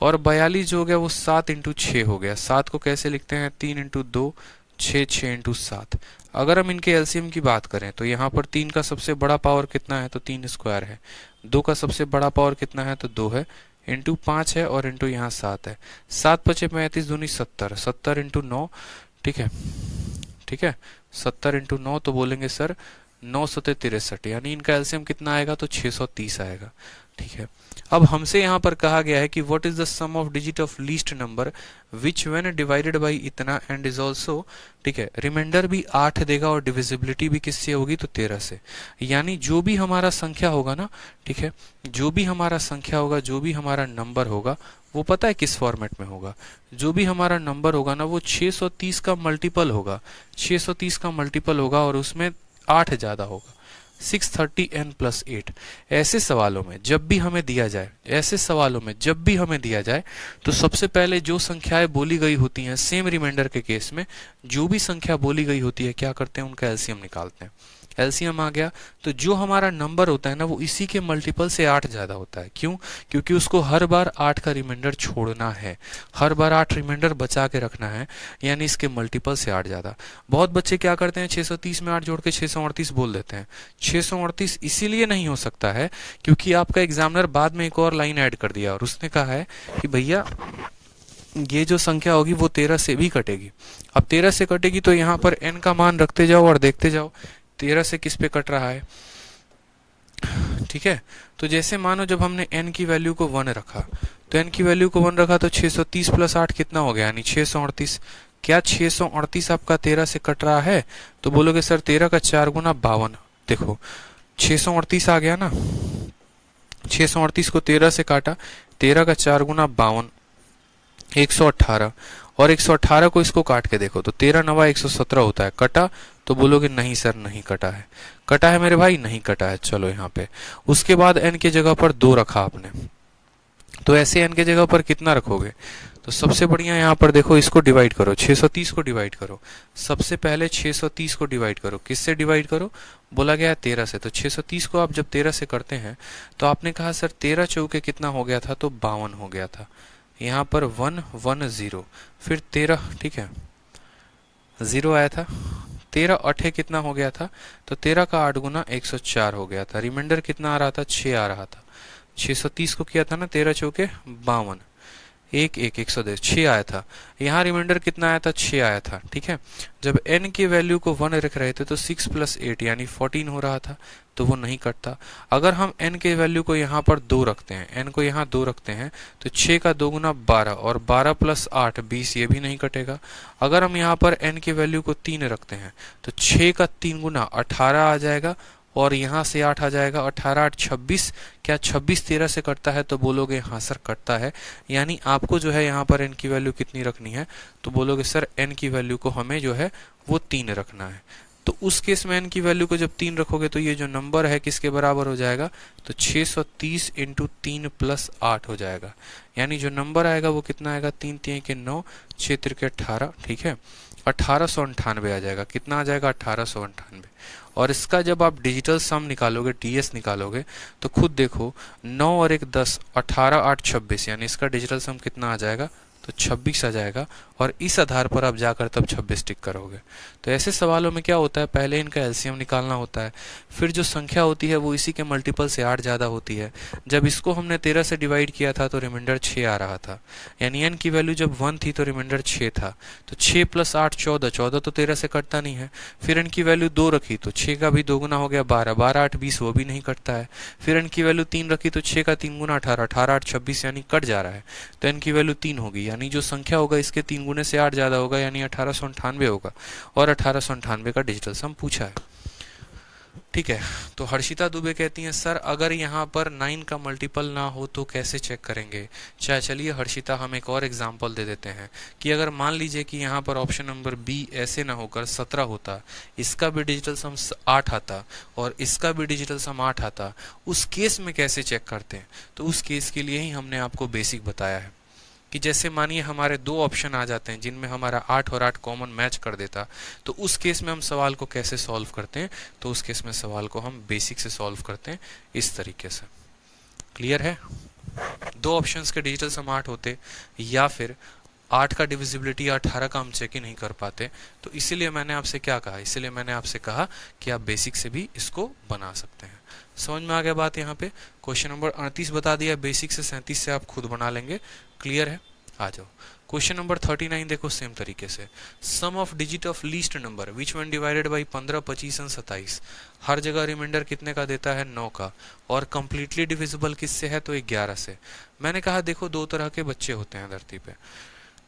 और 42 जो हो गया वो 7 × 6 हो गया। 7 को कैसे लिखते हैं, 3 × 2, 6, 6 × 7। अगर हम इनके एलसीएम की बात करें तो यहाँ पर 3 का सबसे बड़ा पावर कितना है, तो 3 स्क्वायर है। 2 का सबसे बड़ा पावर कितना है, तो 2 है, इंटू 5 है और इंटू यहाँ 7 है। 7 × 5 = 35, दूनी 70, 70 × 9, ठीक है, ठीक है 70 × 9, तो बोलेंगे सर 9 × 7 = 63, यानी इनका एलसीएम कितना आएगा, तो 630 आएगा। ठीक है, अब हमसे यहाँ पर कहा गया है कि what is the sum of digit of least number which when divided by इतना एंड इज आल्सो, ठीक है, रिमाइंडर भी 8 देगा और डिविजिबिलिटी भी किससे होगी, तो 13 से। यानी जो भी हमारा संख्या होगा ना, ठीक है, जो भी हमारा संख्या होगा, जो भी हमारा नंबर होगा, वो पता है किस फॉर्मेट में होगा, जो भी हमारा नंबर होगा ना वो 630 का मल्टीपल होगा, 630 का मल्टीपल होगा और उसमें 8 ज्यादा होगा, 630n + 8। ऐसे सवालों में जब भी हमें दिया जाए, ऐसे सवालों में जब भी हमें दिया जाए तो सबसे पहले जो संख्याएं बोली गई होती हैं, सेम रिमाइंडर के केस में जो भी संख्या बोली गई होती है, क्या करते हैं, उनका एलसीएम निकालते हैं। एलसीएम आ गया तो जो हमारा नंबर होता है ना वो इसी के मल्टीपल से 8 ज्यादा होता है। क्यों, क्योंकि उसको हर बार 8 का रिमाइंडर छोड़ना है, हर बार 8 रिमाइंडर बचा के रखना है, यानी इसके मल्टीपल से 8 ज्यादा। बहुत बच्चे क्या करते हैं, 630 में 8 जोड़ के 638 बोल देते हैं। 638 इसीलिए नहीं हो सकता है क्योंकि आपका एग्जामिनर बाद में एक और लाइन ऐड कर दिया और उसने कहा है कि भैया ये जो संख्या होगी वो 13 से भी कटेगी। अब 13 से कटेगी तो यहाँ पर n का मान रखते जाओ और देखते जाओ 13 से किस पे कट रहा है, ठीक है। तो जैसे मानो जब हमने n की वैल्यू को 1 रखा, तो n की वैल्यू को 1 रखा तो 630 प्लस 8 कितना हो गया, यानी 638। क्या 638 आपका 13 से कट रहा है? तो बोलोगे सर 13 का 4 गुना 52। देखो 638 आ गया ना, 638 को 13 से काटा, 13 का 4 गुना 52, 118। और 118 को इसको काट के देखो तो 13 नवा 117 होता है। कटा? तो बोलोगे नहीं सर नहीं कटा है। कटा है मेरे भाई? नहीं कटा है। चलो यहाँ पे उसके बाद n के जगह पर 2 रखा आपने, तो ऐसे n के जगह पर कितना रखोगे? तो सबसे बढ़िया यहाँ पर देखो, इसको डिवाइड करो, 630 को डिवाइड करो। सबसे पहले 630 को डिवाइड करो। किससे डिवाइड करो? बोला गया है 13 से। तो 630 को आप जब 13 से करते हैं तो आपने कहा सर 13 चौके कितना हो गया था? तो 52 हो गया था। यहाँ पर 110, फिर 13, ठीक है, 0 आया था। 13 अठे कितना हो गया था? तो 13 का 8 गुना 104 हो गया था। रिमाइंडर कितना आ रहा था? 6 आ रहा था। 630 को किया था ना 13 चौके 52, 110, 6 आया था। यहाँ रिमाइंडर कितना आया था? 6 आया था। ठीक है। जब n की वैल्यू को 1 रख रहे थे तो 6 प्लस 8 यानी 14 हो रहा था, तो वो नहीं कटता। अगर हम n के वैल्यू को यहाँ पर 2 रखते हैं, n को यहाँ 2 रखते हैं, तो 6 का 2 गुना 12 और 12 प्लस 8 20, ये भी नहीं कटेगा। अगर हम यहाँ पर n की वैल्यू को 3 रखते हैं तो 6 का 3 गुना 18 आ जाएगा और यहाँ से 8 आ जाएगा, 18 8 26। क्या 26 13 से कटता है? तो बोलोगे हाँ सर कटता है। यानी आपको जो है यहाँ पर n की वैल्यू कितनी रखनी है? तो बोलोगे सर n की वैल्यू को हमें जो है वो 3 रखना है। तो उस केस में n की वैल्यू को जब 3 रखोगे तो ये जो नंबर है किसके बराबर हो जाएगा? तो 630 इंटू 3 प्लस 8 हो जाएगा। यानी जो नंबर आएगा वो कितना आएगा? 3 3 के 9, 6 3 के 18, ठीक है, 1898 आ जाएगा। कितना आ जाएगा? 1898। और इसका जब आप डिजिटल सम निकालोगे, टीएस निकालोगे, तो खुद देखो 9 और 1 10, 18 8 26, यानी इसका डिजिटल सम कितना आ जाएगा? तो 26 आ जाएगा। और इस आधार पर आप जाकर तब 26 टिक करोगे। तो ऐसे सवालों में क्या होता है, पहले इनका एलसीएम निकालना होता है, फिर जो संख्या होती है वो इसी के मल्टीपल से 8 ज़्यादा होती है। जब इसको हमने 13 से डिवाइड किया था तो रिमाइंडर 6 आ रहा था, यानी n की वैल्यू जब 1 थी तो रिमाइंडर 6 था। तो 6 प्लस 8 14, 14 तो 13 से कटता नहीं है। फिर n की वैल्यू 2 रखी तो 6 का भी 2 गुना हो गया 12, 12 8 20, वो भी नहीं कटता है। फिर n की वैल्यू 3 रखी तो 6 का 3 गुना 18, 18 8 26, यानी कट जा रहा है। तो n की वैल्यू 3 होगी, यानी जो संख्या होगा इसके 3 गुने से 8 ज़्यादा होगा, यानी 1898 होगा। और 1898 का डिजिटल सम पूछा है। ठीक है। तो हर्षिता दुबे कहती हैं सर अगर यहाँ पर 9 का मल्टीपल ना हो तो कैसे चेक करेंगे? चलिए हर्षिता हम एक और एग्जांपल दे देते हैं कि अगर मान लीजिए कि यहाँ पर ऑप्शन नंबर बी ऐसे ना होकर 17 होता, इसका भी डिजिटल सम 8 आता और इसका भी डिजिटल सम 8 आता, उस केस में कैसे चेक करते हैं? तो उस केस के लिए ही हमने आपको बेसिक बताया है कि जैसे मानिए हमारे 2 ऑप्शन आ जाते हैं जिनमें हमारा 8 और 8 कॉमन मैच कर देता, तो उस केस में हम सवाल को कैसे सॉल्व करते हैं? तो उस केस में सवाल को हम बेसिक से सॉल्व करते हैं इस तरीके से। क्लियर है? 2 ऑप्शंस के डिजिटल सम 8 होते या फिर 8 का डिविजिबिलिटी 18 का हम चेक ही नहीं कर पाते, तो इसीलिए मैंने आपसे क्या कहा? इसीलिए मैंने आपसे कहा कि आप बेसिक से भी इसको बना सकते हैं। समझ में आ गया बात? यहाँ पे क्वेश्चन नंबर 38 बता दिया, बेसिक से 37 से आप खुद बना लेंगे। क्लियर है? आ जाओ क्वेश्चन नंबर 39। देखो सेम तरीके से, sum of digit of least number which one divided by 15 25 और 27। हर जगह रिमाइंडर कितने का देता है? 9 का। और कंप्लीटली डिविजिबल किससे है? तो 11 से। मैंने कहा देखो 2 तरह के बच्चे होते हैं धरती पे,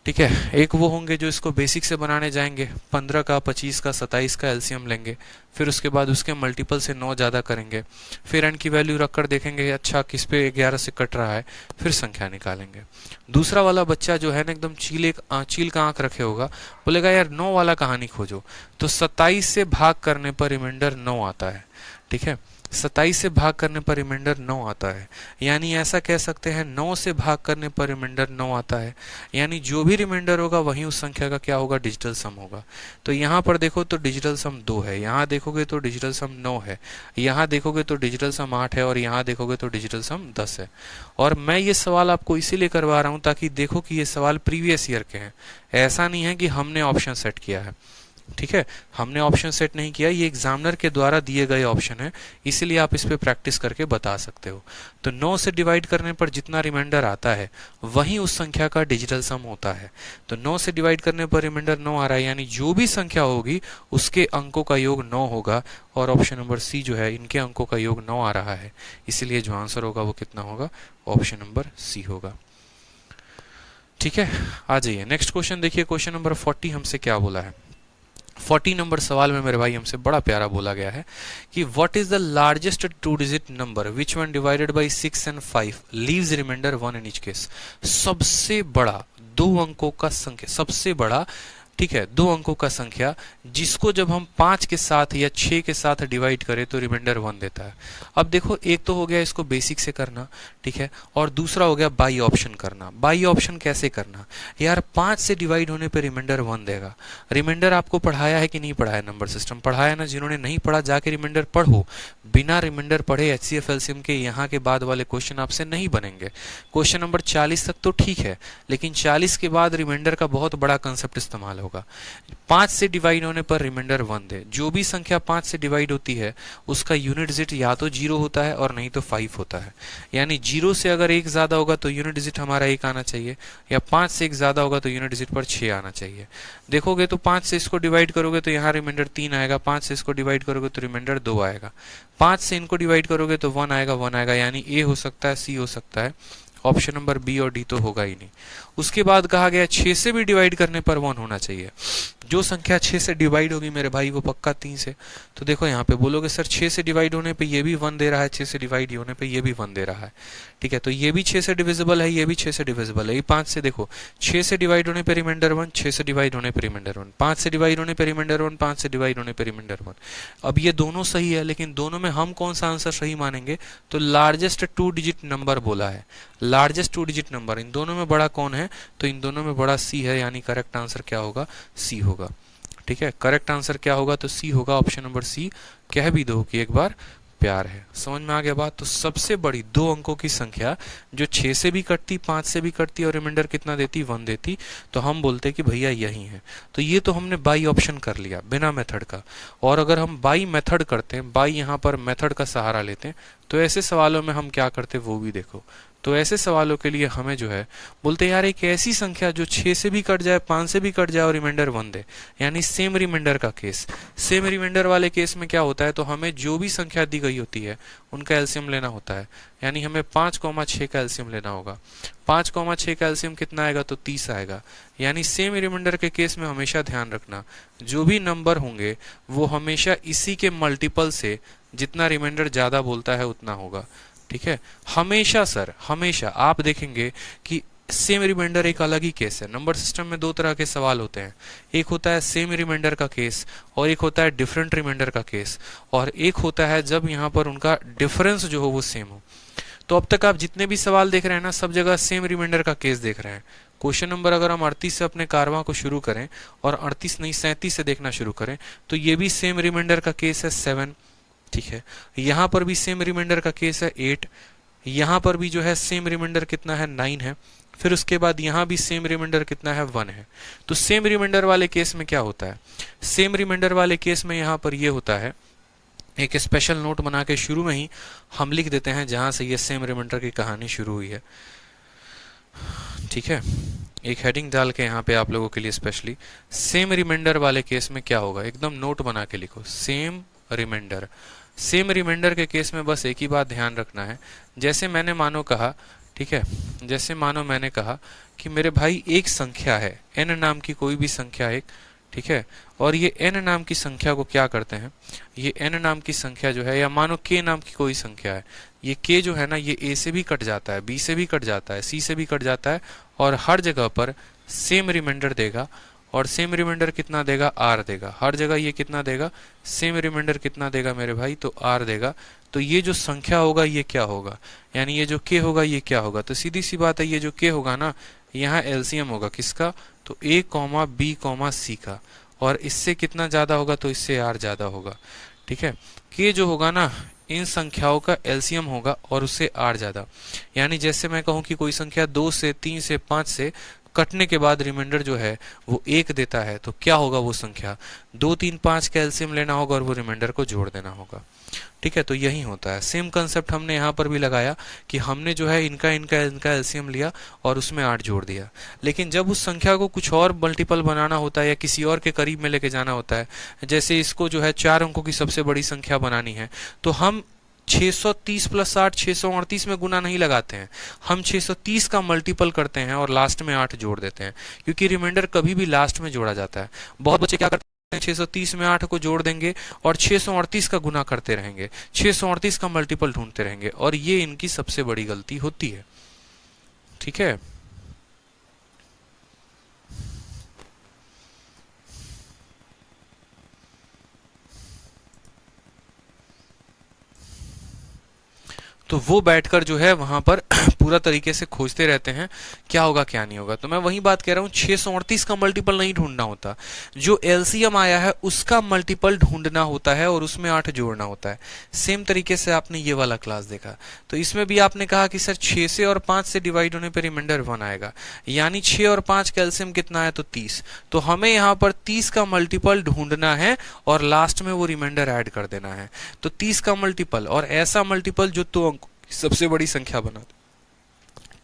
ठीक है। एक वो होंगे जो इसको बेसिक से बनाने जाएंगे, 15 का 25 का 27 का एलसीएम लेंगे, फिर उसके बाद उसके मल्टीपल से 9 ज़्यादा करेंगे, फिर n की वैल्यू रखकर देखेंगे अच्छा किस पे 11 से कट रहा है, फिर संख्या निकालेंगे। दूसरा वाला बच्चा जो है ना एकदम चील का आंख रखे होगा, बोलेगा यार 9 वाला कहानी खोजो। तो 27 से भाग करने पर रिमाइंडर 9 आता है, ठीक है। 27 से भाग करने पर रिमाइंडर 9 आता है, यानी ऐसा कह सकते हैं 9 से भाग करने पर रिमाइंडर 9 आता है, यानी जो भी रिमाइंडर होगा वही उस संख्या का क्या होगा? डिजिटल सम होगा। तो यहाँ पर देखो तो डिजिटल सम 2 है, यहाँ देखोगे तो डिजिटल सम 9 है, यहाँ देखोगे तो डिजिटल सम 8 है और यहाँ देखोगे तो डिजिटल सम 10 है। और मैं ये सवाल आपको इसीलिए करवा रहा हूँ ताकि देखो कि ये सवाल प्रीवियस ईयर के हैं, ऐसा नहीं है कि हमने ऑप्शन सेट किया है। ठीक है, हमने ऑप्शन सेट नहीं किया, ये एग्जामिनर के द्वारा दिए गए ऑप्शन है, इसीलिए आप इस पे प्रैक्टिस करके बता सकते हो। तो 9 से डिवाइड करने पर जितना रिमाइंडर आता है वही उस संख्या का डिजिटल सम होता है। तो 9 से डिवाइड करने पर रिमाइंडर 9 आ रहा है, यानी जो भी संख्या होगी उसके अंकों का योग 9 होगा, और ऑप्शन नंबर सी जो है इनके अंकों का योग 9 आ रहा है, इसीलिए जो आंसर होगा वो कितना होगा, ऑप्शन नंबर सी होगा। ठीक है, आ जाइए नेक्स्ट क्वेश्चन देखिए, क्वेश्चन नंबर 40 हमसे क्या बोला है। 40 नंबर सवाल में मेरे भाई हमसे बड़ा प्यारा बोला गया है कि what is the largest 2 digit number which one divided by 6 and 5 leaves remainder 1 in each case. सबसे बड़ा 2 अंकों का संख्या, सबसे बड़ा, ठीक है, 2 अंकों का संख्या जिसको जब हम 5 के साथ या 6 के साथ डिवाइड करें तो रिमाइंडर 1 देता है। अब देखो, एक तो हो गया इसको बेसिक से करना, ठीक है, और दूसरा हो गया बाई ऑप्शन करना। बाई ऑप्शन कैसे करना यार, 5 से डिवाइड होने पे रिमाइंडर 1 देगा। रिमाइंडर आपको पढ़ाया है कि नहीं पढ़ाया, नंबर सिस्टम पढ़ाया ना, जिन्होंने नहीं पढ़ा जाके रिमाइंडर पढ़ो। बिना रिमाइंडर पढ़े HCF LCM के यहाँ के बाद वाले क्वेश्चन आपसे नहीं बनेंगे। क्वेश्चन नंबर 40 तक तो ठीक है, लेकिन 40 के बाद रिमाइंडर का बहुत बड़ा कंसेप्ट इस्तेमाल होगा। 5 से डिवाइड होने पर रिमाइंडर 1 दे। जो भी संख्या 5 से डिवाइड होती है उसका यूनिट डिजिट या तो 0 होता है और नहीं तो 5 होता है, यानी 0 से अगर 1 ज्यादा होगा तो यूनिट डिजिट हमारा 1 आना चाहिए, या 5 से 1 ज्यादा होगा तो यूनिट डिजिट पर 6 आना चाहिए। देखोगे तो 5 से इसको डिवाइड करोगे तो यहाँ रिमाइंडर 3 आएगा, 5 से इसको डिवाइड करोगे तो रिमाइंडर 2 आएगा, 5 से इनको डिवाइड करोगे तो 1 आएगा, 1 आएगा, यानी ए हो सकता है, सी हो सकता है, ऑप्शन नंबर बी और डी तो होगा ही नहीं। उसके बाद कहा गया 6 से भी डिवाइड करने पर 1 होना चाहिए। जो संख्या 6 से डिवाइड होगी मेरे भाई वो पक्का 3 से। तो देखो यहाँ पे बोलोगे सर 6 से डिवाइड होने पे ये भी 1 दे रहा है, 6 से डिवाइड होने पे ये भी 1 दे रहा है, ठीक है, तो ये भी 6 से डिविजिबल है, ये भी 6 से डिविजिबल है, ये 5 से, देखो 6 से डिवाइड होने पे रिमाइंडर 1, 6 से डिवाइड होने पे रिमाइंडर 1, 5 से डिवाइड होने पे रिमाइंडर 1, 5 से डिवाइड होने पे रिमाइंडर 1। अब ये दोनों सही है, लेकिन दोनों में हम कौन सा आंसर सही मानेंगे, तो लार्जेस्ट 2 डिजिट नंबर बोला है, लार्जेस्ट 2 डिजिट नंबर। इन दोनों में बड़ा कौन है, तो इन दोनों में बड़ा सी है, यानी करेक्ट आंसर क्या होगा, सी होगा। ठीक है, करेक्ट आंसर क्या होगा, तो सी होगा, ऑप्शन नंबर सी। कह भी दो कि एक बार प्यार है। समझ में आ गया बात। तो सबसे बड़ी 2 अंकों की संख्या जो 6 से भी कटती, 5 से भी कटती और रिमाइंडर कितना देती, 1 देती, तो हम बोलते कि भैया यही है। तो ये तो हमने बाई ऑप्शन कर लिया बिना मेथड का। और अगर हम बाई मेथड करते हैं, बाई यहाँ पर मेथड का सहारा लेते हैं, तो ऐसे सवालों में हम क्या करते वो भी देखो। तो ऐसे सवालों के लिए हमें जो है बोलते यार एक ऐसी संख्या जो 6 से भी कट जाए, 5 से भी कट जाए और रिमाइंडर 1 दे, यानी सेम रिमाइंडर का केस। सेम रिमाइंडर वाले केस में क्या होता है, तो हमें जो भी संख्या दी गई होती है उनका एलसीएम लेना होता है, यानी हमें 5,6 का एलसीएम लेना होगा। 5,6 का एलसीएम कितना आएगा, तो 30 आएगा। यानी सेम रिमाइंडर के केस में हमेशा ध्यान रखना जो भी नंबर होंगे वो हमेशा इसी के मल्टीपल से, जितना रिमाइंडर ज्यादा बोलता है उतना होगा। ठीक है, हमेशा सर, हमेशा आप देखेंगे कि सेम रिमाइंडर एक अलग ही केस है। नंबर सिस्टम में 2 तरह के सवाल होते हैं, एक होता है सेम रिमाइंडर का केस और एक होता है डिफरेंट रिमाइंडर का केस, और एक होता है जब यहाँ पर उनका डिफरेंस जो हो वो सेम हो। तो अब तक आप जितने भी सवाल देख रहे हैं ना, सब जगह सेम रिमाइंडर का केस देख रहे हैं। क्वेश्चन नंबर अगर हम 38 से अपने कारवां को शुरू करें और 38 नहीं 37 से देखना शुरू करें, तो ये भी सेम रिमाइंडर का केस है 7। ठीक है, यहाँ पर भी सेम रिमाइंडर का केस है 8, यहाँ पर भी जो है सेम रिमाइंडर कितना है 9 है, फिर उसके बाद यहाँ भी सेम रिमाइंडर कितना है 1 है। तो सेम रिमाइंडर वाले केस में क्या होता है, सेम रिमाइंडर वाले केस में यहाँ पर ये होता है, एक स्पेशल नोट बना के शुरू में ही हम लिख देते हैं जहां से ये सेम रिमाइंडर की कहानी शुरू हुई है। ठीक है, एक हेडिंग डाल के यहाँ पे आप लोगों के लिए स्पेशली सेम रिमाइंडर वाले केस में क्या होगा, एकदम नोट बना के लिखो, सेम रिमाइंडर। सेम रिमाइंडर के केस में बस एक ही बात ध्यान रखना है, जैसे मैंने मानो कहा, ठीक है, जैसे मानो मैंने कहा कि मेरे भाई एक संख्या है n नाम की, कोई भी संख्या एक, ठीक है, और ये n नाम की संख्या को क्या करते हैं, ये n नाम की संख्या जो है, या मानो k नाम की कोई संख्या है, ये k जो है ना, ये a से भी कट जाता है, b से भी कट जाता है, c से भी कट जाता है, और हर जगह पर सेम रिमाइंडर देगा। और सेम रिमाइंडर कितना देगा, r देगा। हर जगह ये कितना देगा, सेम रिमाइंडर कितना देगा मेरे भाई, तो r देगा। तो ये जो संख्या होगा ये क्या होगा, यानी ये जो k होगा ये क्या होगा, तो सीधी सी बात है, ये जो k होगा ना, यहाँ एलसीएम होगा किसका, तो a, b, c का, और इससे कितना ज्यादा होगा, तो इससे r ज्यादा होगा। ठीक है, k जो होगा ना, इन संख्याओं का एलसीएम होगा और उससे r ज्यादा। यानी जैसे मैं कहूं कि कोई संख्या 2 से, 3 से, 5 से, कटने के बाद रिमाइंडर जो है वो 1 देता है, तो क्या होगा वो संख्या, 2 3 5 का एलसीएम लेना होगा और वो रिमाइंडर को जोड़ देना होगा। ठीक है, तो यही होता है। सेम कंसेप्ट हमने यहाँ पर भी लगाया कि हमने जो है इनका इनका इनका एलसीएम लिया और उसमें 8 जोड़ दिया। लेकिन जब उस संख्या को कुछ और मल्टीपल बनाना होता है या किसी और के करीब में लेके जाना होता है, जैसे इसको जो है 4 अंकों की सबसे बड़ी संख्या बनानी है, तो हम 630 प्लस 8 638 में गुना नहीं लगाते हैं, हम 630 का मल्टीपल करते हैं और लास्ट में 8 जोड़ देते हैं, क्योंकि रिमाइंडर कभी भी लास्ट में जोड़ा जाता है। बहुत बच्चे क्या करते हैं, 630 में 8 को जोड़ देंगे और 638 का गुना करते रहेंगे, 638 का मल्टीपल ढूंढते रहेंगे, और ये इनकी सबसे बड़ी गलती होती है। ठीक है, तो वो बैठकर जो है वहां पर पूरा तरीके से खोजते रहते हैं क्या होगा क्या नहीं होगा। तो मैं वही बात कह रहा हूँ, 638 का मल्टीपल नहीं ढूंढना होता, जो एलसीएम आया है उसका मल्टीपल ढूंढना होता है और उसमें 8 जोड़ना होता है। सेम तरीके से आपने ये वाला क्लास देखा, तो इसमें भी आपने कहा कि सर 6 से और 5 से डिवाइड होने पर रिमाइंडर 1 आएगा, यानी 6 और 5 का एलसीएम कितना है, तो 30। तो हमें यहाँ पर 30 का मल्टीपल ढूंढना है और लास्ट में वो रिमाइंडर ऐड कर देना है। तो 30 का मल्टीपल और ऐसा मल्टीपल जो 2 अंक सबसे बड़ी संख्या बना दे।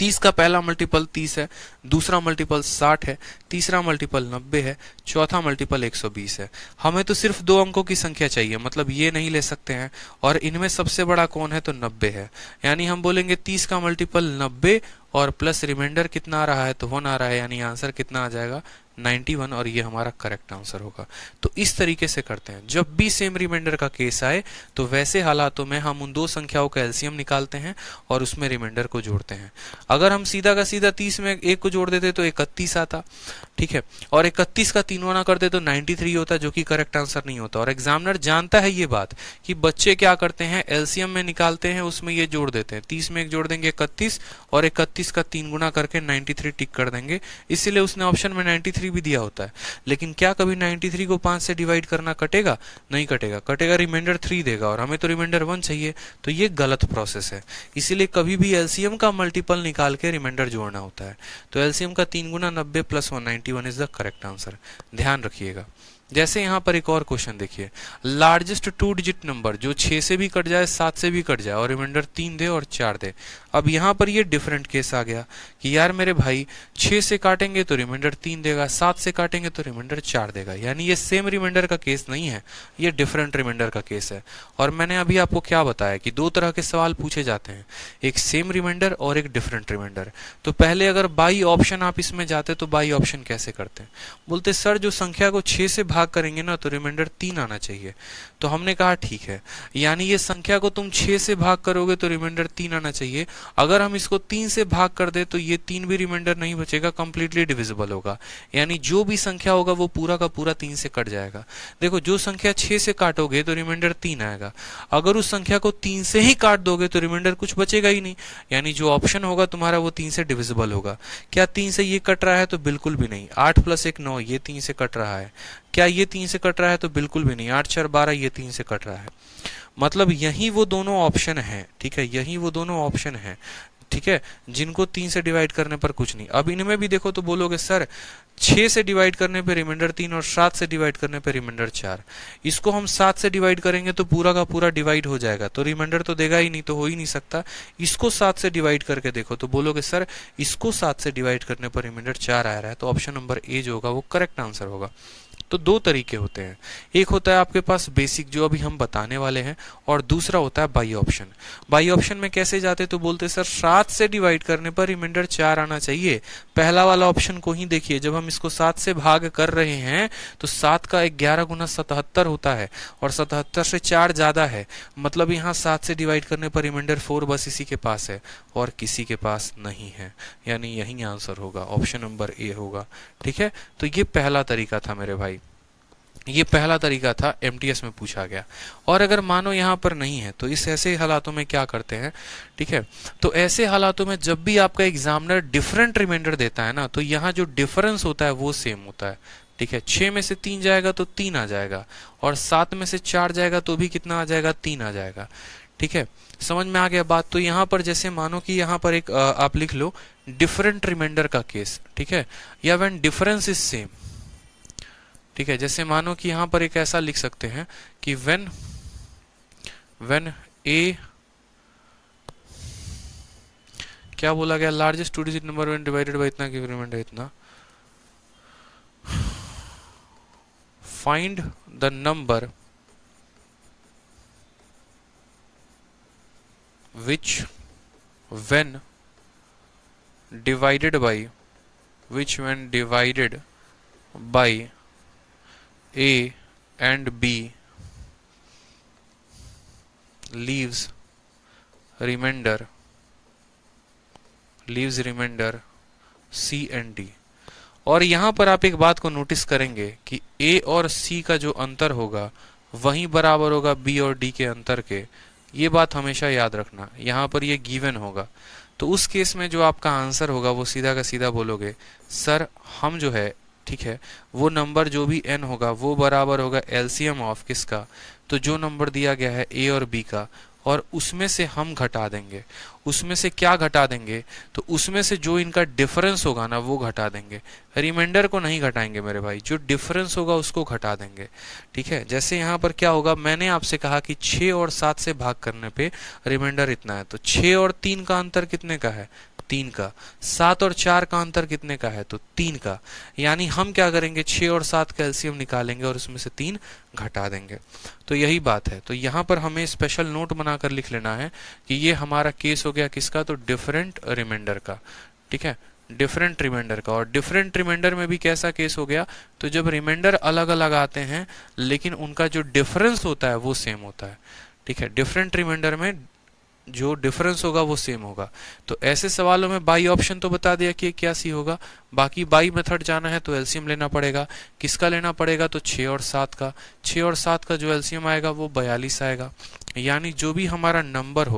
30 का पहला मल्टीपल 30 है, दूसरा मल्टीपल 60 है, तीसरा मल्टीपल 90 है, चौथा मल्टीपल 120 है। हमें तो सिर्फ 2 अंकों की संख्या चाहिए, मतलब ये नहीं ले सकते हैं, और इनमें सबसे बड़ा कौन है, तो 90 है। यानी हम बोलेंगे 30 का मल्टीपल 90 और प्लस रिमाइंडर कितना आ रहा है, तो 1 आ रहा है, यानी आंसर कितना आ जाएगा, 91, और ये हमारा करेक्ट आंसर होगा। तो इस तरीके से करते हैं। जब भी सेम रिमाइंडर का केस आए तो वैसे हालातों में हम उन 2 संख्याओं का एलसीएम निकालते हैं और उसमें रिमाइंडर को जोड़ते हैं। अगर हम सीधा का सीधा 30 में 1 को जोड़ देते तो 31 आता, ठीक है, और 31 का 3 गुना करते तो 93 होता, जो कि करेक्ट आंसर नहीं होता। और एग्जामिनर जानता है ये बात कि बच्चे क्या करते हैं, एलसीएम में निकालते हैं, उसमें ये जोड़ देते हैं, 30 में 1 जोड़ देंगे 31, और 31 का 3 गुना करके 93 टिक कर देंगे। इसीलिए उसने ऑप्शन में 93 भी दिया होता है। लेकिन क्या कभी 93 को 5 से डिवाइड करना कटेगा, नहीं कटेगा, कटेगा रिमाइंडर 3 देगा, और हमें तो रिमाइंडर 1 चाहिए। तो ये गलत प्रोसेस है। इसीलिए कभी भी एलसीएम का मल्टीपल निकाल के रिमाइंडर जोड़ना होता है। तो एलसीएम का 3 गुना 90 plus 191 is the correct answer, ध्यान रखिएगा। जैसे यहां पर एक और क्वेश्चन देखिए, लार्जेस्ट 2 डिजिट नंबर जो 6 से भी कट जाए 7 से भी कट जाए और रिमाइंडर 3 दे और 4 दे। अब यहां पर ये डिफरेंट केस आ गया कि यार मेरे भाई 6 से काटेंगे तो रिमाइंडर 3 देगा, 7 से काटेंगे तो रिमाइंडर 4 देगा, यानी ये सेम रिमाइंडर का केस नहीं है, ये डिफरेंट रिमाइंडर का केस है। और मैंने अभी आपको क्या बताया कि 2 तरह के सवाल पूछे जाते हैं, एक सेम रिमाइंडर और एक डिफरेंट रिमाइंडर। तो पहले अगर बाई ऑप्शन आप इसमें जाते तो बाई ऑप्शन कैसे करते हैं, बोलते सर जो संख्या को 6 से भाग करेंगे ना तो रिमाइंडर 3 आना चाहिए। तो हमने कहा ठीक है, यानी ये संख्या को तुम 6 से भाग करोगे तो रिमाइंडर 3 आना चाहिए। अगर हम इसको 3 से भाग कर दे तो ये 3 भी रिमाइंडर नहीं बचेगा, कंप्लीटली डिविजिबल होगा, यानी जो भी संख्या होगा वो पूरा का पूरा 3 से कट जाएगा। देखो जो संख्या 6 से काटोगे तो रिमाइंडर 3 आएगा, अगर उस संख्या को 3 से ही काट दोगे तो रिमाइंडर कुछ बचेगा ही नहीं, यानी जो ऑप्शन होगा तुम्हारा वो 3 से डिविजिबल होगा। क्या 3 से ये कट रहा है, तो बिल्कुल भी नहीं। 8 + 1 9, ये 3 से कट रहा है। क्या ये 3 से कट रहा है, तो बिल्कुल भी नहीं। 8 4 12, ये 3 से कट रहा है। मतलब यही वो दोनों ऑप्शन है, ठीक है, यही वो दोनों ऑप्शन है, ठीक है, जिनको 3 से डिवाइड करने पर कुछ नहीं। अब इनमें भी देखो तो बोलोगे सर 6 से डिवाइड करने पे रिमाइंडर 3 और 7 से डिवाइड करने पे रिमाइंडर 4। इसको हम 7 से डिवाइड करेंगे तो पूरा का पूरा डिवाइड हो जाएगा, तो रिमाइंडर तो देगा ही नहीं, तो हो ही नहीं सकता। इसको 7 से डिवाइड करके देखो तो बोलोगे सर इसको 7 से डिवाइड करने पर रिमाइंडर 4 आ रहा है, तो ऑप्शन नंबर ए जो होगा वो करेक्ट आंसर होगा। तो 2 तरीके होते हैं, एक होता है आपके पास बेसिक जो अभी हम बताने वाले हैं, और दूसरा होता है बाई ऑप्शन। बाई ऑप्शन में कैसे जाते, तो बोलते सर 7 से डिवाइड करने पर रिमाइंडर 4 आना चाहिए। पहला वाला ऑप्शन को ही देखिए, जब हम इसको 7 से भाग कर रहे हैं तो 7 का 11 गुना 77 होता है, और 77 से 4 ज्यादा है, मतलब यहाँ 7 से डिवाइड करने पर रिमाइंडर 4 बस इसी के पास है और किसी के पास नहीं है, यानी यही आंसर होगा, ऑप्शन नंबर ए होगा। ठीक है, तो ये पहला तरीका था मेरे भाई, ये पहला तरीका था, एमटीएस में पूछा गया। और अगर मानो यहाँ पर नहीं है तो इस ऐसे हालातों में क्या करते हैं, ठीक है, तो ऐसे हालातों में जब भी आपका एग्जामिनर डिफरेंट रिमाइंडर देता है ना, तो यहाँ जो डिफरेंस होता है वो सेम होता है। ठीक है, 6 में से 3 जाएगा तो 3 आ जाएगा, और 7 में से 4 जाएगा तो भी कितना आ जाएगा, 3 आ जाएगा। ठीक है, समझ में आ गया बात। तो यहाँ पर जैसे मानो कि यहाँ पर एक आप लिख लो डिफरेंट रिमाइंडर का केस, ठीक है, या व्हेन डिफरेंस इज सेम, ठीक है। जैसे मानो कि यहां पर एक ऐसा लिख सकते हैं कि व्हेन ए, क्या बोला गया, largest two digit number when divided by इतना, की रिमाइंडर इतना, find the number which when divided by a and b leaves remainder c and d। और यहां पर आप एक बात को नोटिस करेंगे कि a और c का जो अंतर होगा वही बराबर होगा b और d के अंतर के। ये बात हमेशा याद रखना, यहां पर ये गिवन होगा, तो उस केस में जो आपका आंसर होगा वो सीधा का सीधा बोलोगे सर हम जो है, ठीक है, वो नंबर जो भी n होगा वो बराबर होगा एलसीएम ऑफ किसका, तो जो नंबर दिया गया है a और b का, और उसमें से हम घटा देंगे। उसमें से क्या घटा देंगे, तो उसमें से जो इनका डिफरेंस होगा ना वो घटा देंगे, रिमाइंडर को नहीं घटाएंगे मेरे भाई, जो डिफरेंस होगा उसको घटा देंगे, ठीक है। जैसे यहाँ पर क्या होगा, मैंने आपसे कहा कि 6 और 7 से भाग करने पे रिमाइंडर इतना है, तो 6 और 3 का अंतर कितने का है, 3 का। 7 और 4 का अंतर कितने का है, तो 3 का। यानी हम क्या करेंगे, 6 और 7 का एलसीएम निकालेंगे और उसमें से 3 घटा देंगे। तो यही बात है। तो यहाँ पर हमें स्पेशल नोट बनाकर लिख लेना है कि ये हमारा केस हो गया किसका, तो डिफरेंट रिमाइंडर का, ठीक है, डिफरेंट रिमाइंडर का। और डिफरेंट रिमाइंडर में भी कैसा केस हो गया, तो जब रिमाइंडर अलग अलग आते हैं लेकिन उनका जो डिफरेंस होता है वो सेम होता है, ठीक है। डिफरेंट रिमाइंडर में जो डिफरेंस होगा वो सेम होगा। तो ऐसे सवालों में बाई ऑप्शन तो बता दिया कि क्या सी होगा, बाकी बाई मेथड जाना है तो एलसीएम लेना पड़ेगा। किसका लेना पड़ेगा, तो 6 और 7 का। 6 और 7 का जो एलसीएम आएगा वो 42 आएगा। यानी जो भी हमारा नंबर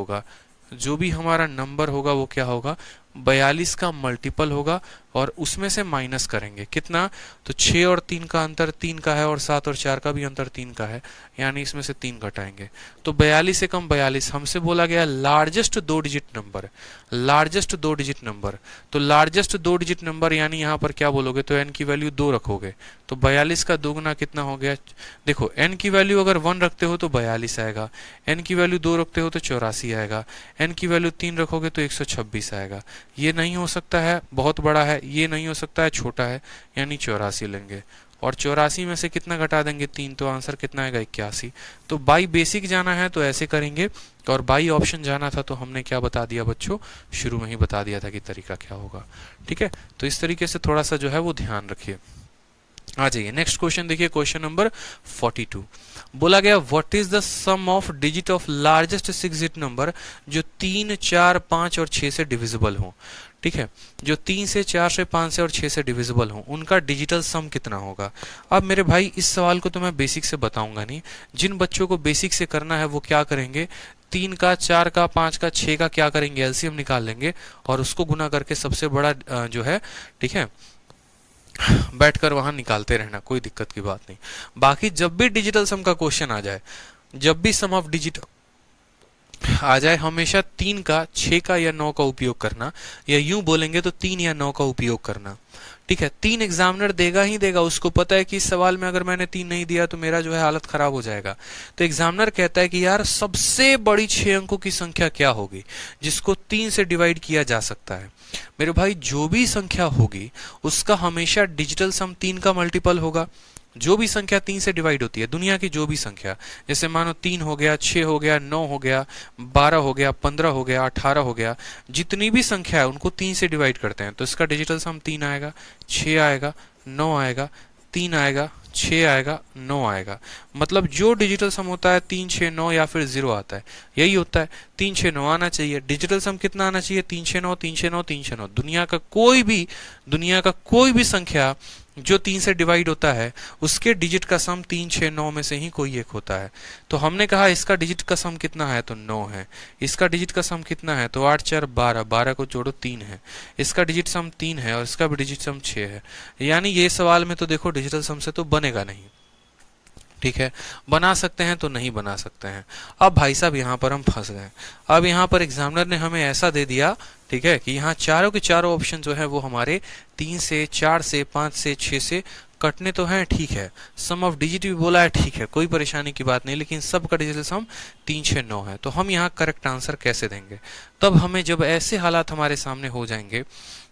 होगा वो क्या होगा, 42 का मल्टीपल होगा और उसमें से माइनस करेंगे कितना, तो 6 और 3 का अंतर 3 का है और 7 और 4 का भी अंतर 3 का है, यानी इसमें से 3 घटाएंगे तो 42 से कम 42। हमसे बोला गया largest 2 digit number, largest 2 digit number, तो लार्जेस्ट 2 डिजिट नंबर यानी यहाँ पर क्या बोलोगे, तो n की वैल्यू 2 रखोगे तो 42 का दोगुना कितना हो गया। देखो n की वैल्यू अगर 1 रखते हो तो 42 आएगा, n की वैल्यू 2 रखते हो तो 84 आएगा, n की वैल्यू 3 रखोगे तो 126 आएगा। ये नहीं हो सकता है, बहुत बड़ा है, ये नहीं हो सकता है, छोटा है, यानी 84 लेंगे और 84 में से कितना घटा देंगे 3, तो आंसर कितना आएगा 81। तो बाई बेसिक जाना है तो ऐसे करेंगे और बाई ऑप्शन जाना था तो हमने क्या बता दिया बच्चों, शुरू में ही बता दिया था कि तरीका क्या होगा, ठीक है। तो इस तरीके से थोड़ा सा जो है वो ध्यान रखिए। आ जाइए नेक्स्ट क्वेश्चन देखिए, क्वेश्चन नंबर 42। बोला गया what is the sum of digit of largest 6 digit number जो 3, 4, 5 और 6 से डिविजिबल हो, ठीक है, जो 3 से 4 से 5 से और 6 से डिविजिबल हो, उनका डिजिटल सम कितना होगा। अब मेरे भाई इस सवाल को तो मैं बेसिक से बताऊंगा नहीं, जिन बच्चों को बेसिक से करना है वो क्या करेंगे, 3 का, 4 का, 5 का, 6 का क्या करेंगे, एलसीएम निकाल लेंगे और उसको गुना करके सबसे बड़ा जो है, ठीक है, बैठकर वहां निकालते रहना, कोई दिक्कत की बात नहीं। बाकी जब भी डिजिटल सम का क्वेश्चन आ जाए, जब भी सम ऑफ डिजिट आ जाए, हमेशा 3 का, 6 का या 9 का उपयोग करना, या यूं बोलेंगे तो 3 या 9 का उपयोग करना, ठीक है। 3 एग्जामिनर देगा ही देगा, उसको पता है कि इस सवाल में अगर मैंने 3 नहीं दिया तो मेरा जो है हालत खराब हो जाएगा। तो एग्जामिनर कहता है कि यार सबसे बड़ी 6 अंकों की संख्या क्या होगी जिसको 3 से डिवाइड किया जा सकता है। मेरे भाई जो भी संख्या होगी उसका हमेशा डिजिटल सम 3 का मल्टीपल होगा। जो भी संख्या 3 से डिवाइड होती है, दुनिया की जो भी संख्या, जैसे मानो 3 हो गया, 6 हो गया, 9 हो गया, 12 हो गया, 15 हो गया, 18 हो गया, जितनी भी संख्या है उनको 3 से डिवाइड करते हैं तो इसका डिजिटल सम 3 आएगा, 6 आएगा, 9 आएगा, 3 आएगा, 6 आएगा, 9 आएगा। मतलब जो डिजिटल सम होता है 3, 6, 9 या फिर 0 आता है, यही होता है। 3, 6, 9 आना चाहिए। डिजिटल सम कितना आना चाहिए, 3, 6, 9, 3, 6, 9, 3, 6, 9। दुनिया का कोई भी संख्या जो 3 से डिवाइड होता है उसके डिजिट का सम 3, 6, 9 में से ही कोई एक होता है। तो हमने कहा इसका डिजिट का सम कितना है, तो 9 है। इसका डिजिट का सम कितना है, तो 8, 4, 12, 12 को जोड़ो 3 है। इसका डिजिट सम 3 है और इसका भी डिजिट सम 6 है। यानी ये सवाल में तो देखो डिजिटल सम से तो बनेगा नहीं, ठीक है, बना सकते हैं तो नहीं बना सकते हैं। अब भाई साहब यहाँ पर हम फंस गए। अब यहाँ पर एग्जामिनर ने हमें ऐसा दे दिया, ठीक है, कि यहाँ चारों के चारों ऑप्शन जो है वो हमारे 3 से 4 से 5 से 6 से कटने तो हैं, ठीक है, सम ऑफ डिजिट भी बोला है, ठीक है, कोई परेशानी की बात नहीं, लेकिन सब का डिजिटल सम 3 6 9 है। तो हम यहाँ करेक्ट आंसर कैसे देंगे? तब हमें जब ऐसे हालात हमारे सामने हो जाएंगे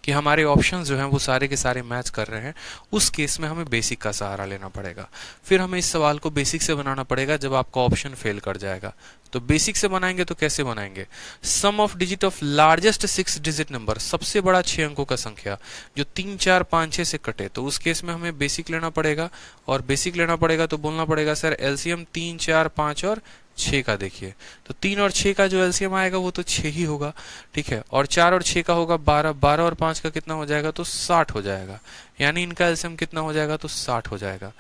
कि हमारे ऑप्शंस जो हैं वो सारे के सारे मैच कर रहे हैं, उस केस में हमें बेसिक का सहारा लेना पड़ेगा। फिर हमें इस सवाल को बेसिक से बनाना पड़ेगा जब आपका ऑप्शन फेल कर जाएगा। तो बेसिक से बनाएंगे तो कैसे बनाएंगे? Sum of digit of largest 6 digit number, सबसे बड़ा 6 अंकों का संख्या जो 3 4 5 6 से कटे, तो उस केस में हमें बेसिक लेना पड़ेगा। और बेसिक लेना पड़ेगा तो बोलना पड़ेगा सर एलसीएम 3 4 5 और 6 का देखिए, तो 3 और 6 का जो एलसीएम आएगा वो तो 6 ही होगा, ठीक है, और 4 और 6 का होगा 12, 12 और 5 का कितना हो जाएगा? तो 60 हो जाएगा, यानी इनका एलसीएम कितना हो जाएगा? तो 60 हो जाएगा।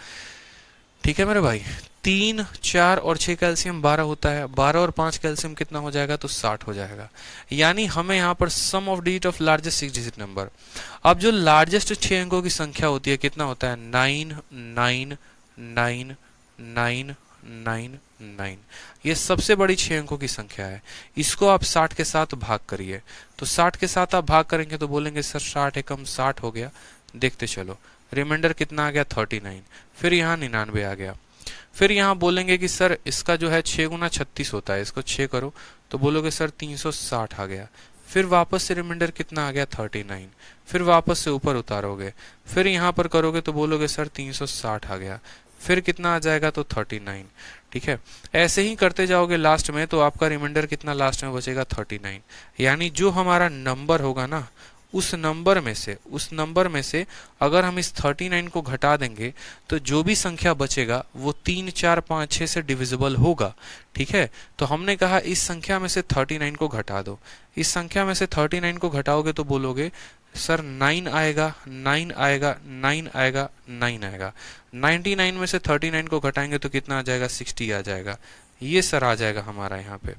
ठीक है मेरे भाई, 3 4 और 6 का एलसीएम 12 होता है, 12 और 5 का एलसीएम कितना हो जाएगा? तो 60 हो जाएगा। यानी हमें यहाँ पर sum of digit of largest 6 digit number, अब जो लार्जेस्ट 6 अंकों की संख्या होती है कितना होता है? 9 9 9 9 9 9, ये सबसे बड़ी 6 अंकों की संख्या है। इसको आप 60 के साथ भाग करिए, तो 60 के साथ आप भाग करेंगे तो बोलेंगे सर 60 एकम 60 हो गया। देखते चलो, रिमाइंडर कितना आ गया? 39। फिर यहाँ 99 आ गया। फिर यहाँ बोलेंगे कि सर इसका जो है 6 गुना 36 होता है, इसको 6 करो, तो बोलोगे सर 360 आ गया। फिर वापस से रिमाइंडर कितना आ गया? 39। फिर वापस से ऊपर उतारोगे, फिर यहाँ पर करोगे तो बोलोगे सर 360 आ गया। फिर कितना आ जाएगा? तो 39। ठीक है, ऐसे ही करते जाओगे लास्ट में, तो आपका रिमाइंडर कितना लास्ट में बचेगा? 39। यानी जो हमारा नंबर होगा ना, उस नंबर में से अगर हम इस 39 को घटा देंगे तो जो भी संख्या बचेगा वो 3 4 5 6 से डिविजिबल होगा। ठीक है, तो हमने कहा इस संख्या में से 39 को घटा दो। इस संख्या में से 39 को घटाओगे तो बोलोगे सर 9 आएगा, 9 आएगा, 9 आएगा, 9 आएगा। 99 में से 39 को घटाएंगे तो कितना आ जाएगा? 60 आ जाएगा। ये सर आ जाएगा हमारा यहाँ पे।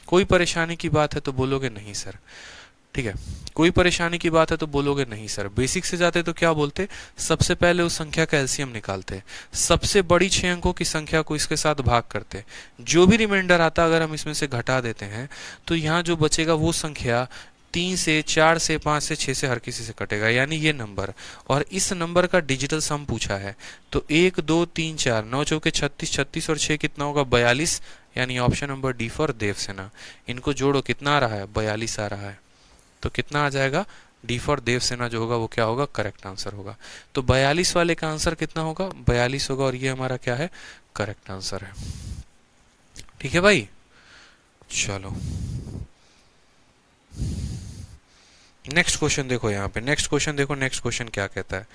कोई परेशानी की बात है तो बोलोगे नहीं सर। ठीक है, कोई परेशानी की बात है तो बोलोगे नहीं सर। बेसिक से जाते तो क्या बोलते? सबसे पहले उस संख्या का एलसीएम निकालते, सबसे बड़ी 6 अंकों की संख्या को इसके साथ भाग करते, जो भी रिमाइंडर आता अगर हम इसमें से घटा देते हैं तो यहाँ जो बचेगा वो संख्या 3 से 4 से 5 से 6 से हर किसी से कटेगा, यानी ये नंबर। और इस नंबर का डिजिटल सम पूछा है, तो 1 2 3 4 9 चौके 36, 36 और 6 कितना होगा? 42, यानी option number D for Devasena. इनको जोड़ो, कितना आ रहा है? 42 आ रहा है। तो कितना आ जाएगा? डी फॉर देवसेना जो होगा वो क्या होगा? करेक्ट आंसर होगा। तो 42 वाले का आंसर कितना होगा? 42 होगा, और ये हमारा क्या है? करेक्ट आंसर है। ठीक है भाई, चलो नेक्स्ट क्वेश्चन देखो। यहाँ पे नेक्स्ट क्वेश्चन देखो, नेक्स्ट क्वेश्चन क्या कहता है।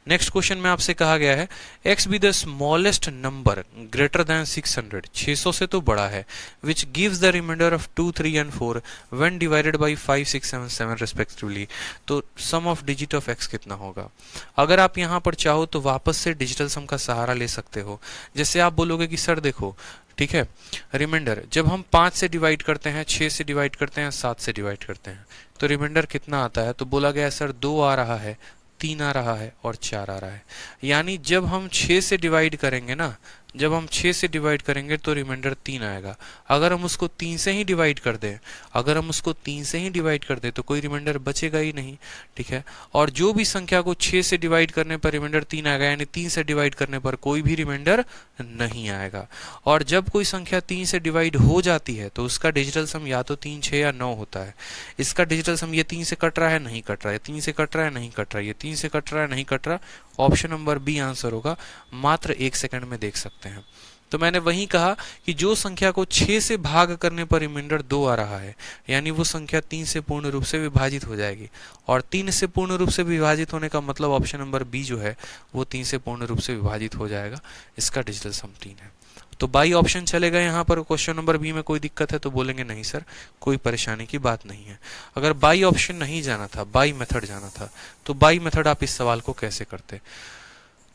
नेक्स्ट क्वेश्चन में आपसे कहा गया है x be the smallest number greater than 600, 600 से तो बड़ा है, which gives the remainder of 2 3 and 4 when divided by 5 6 7 7 respectively. तो sum of digit of x कितना होगा? अगर आप यहाँ पर चाहो तो वापस से डिजिटल सम का सहारा ले सकते हो। जैसे आप बोलोगे कि सर देखो, ठीक है, रिमाइंडर जब हम 5 से डिवाइड करते हैं, 6 से डिवाइड करते हैं, 7 से डिवाइड करते हैं, तो रिमाइंडर कितना आता है? तो बोला गया सर 2 आ रहा है, 3 आ रहा है और 4 आ रहा है। यानी जब हम 6 से डिवाइड करेंगे ना, जब हम 6 से डिवाइड करेंगे तो रिमाइंडर 3 आएगा। अगर हम उसको 3 से ही डिवाइड कर दें, अगर हम उसको 3 से ही डिवाइड कर दें तो कोई रिमाइंडर बचेगा ही नहीं। ठीक है, और जो भी संख्या को 6 से डिवाइड करने पर रिमाइंडर 3 आएगा, यानी 3 से डिवाइड करने पर कोई भी रिमाइंडर नहीं आएगा। और जब कोई संख्या 3 से डिवाइड हो जाती है तो उसका डिजिटल सम या तो 3 6 या 9 होता है। इसका डिजिटल सम ये 3 से कट रहा है, नहीं कट रहा है, 3 से कट रहा है, नहीं कट रहा है, ये 3 से कट रहा है, नहीं कट रहा। ऑप्शन नंबर बी आंसर होगा। मात्र 1 सेकंड में देख सकते हैं। तो मैंने वही कहा कि जो संख्या को 6 से भाग करने पर रिमाइंडर 2 आ रहा है, यानी वो संख्या 3 से पूर्ण रूप से विभाजित हो जाएगी। और 3 से पूर्ण रूप से विभाजित होने का मतलब ऑप्शन नंबर बी जो है वो 3 से पूर्ण रूप से विभाजित हो जाएगा। इसका डिजिटल सम 3 है। तो बाई ऑप्शन चलेगा यहाँ पर। क्वेश्चन नंबर बी में कोई दिक्कत है तो बोलेंगे नहीं सर, कोई परेशानी की बात नहीं है। अगर बाई ऑप्शन नहीं जाना था, बाई मेथड जाना था, तो बाई मेथड आप इस सवाल को कैसे करते?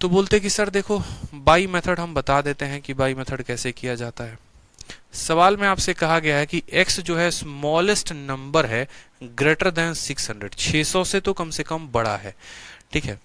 तो बोलते कि सर देखो, बाई मेथड हम बता देते हैं कि बाई मेथड कैसे किया जाता है। सवाल में आपसे कहा गया है कि x जो है स्मॉलेस्ट नंबर है ग्रेटर देन 600, 600 से तो कम से कम बड़ा है। ठीक है,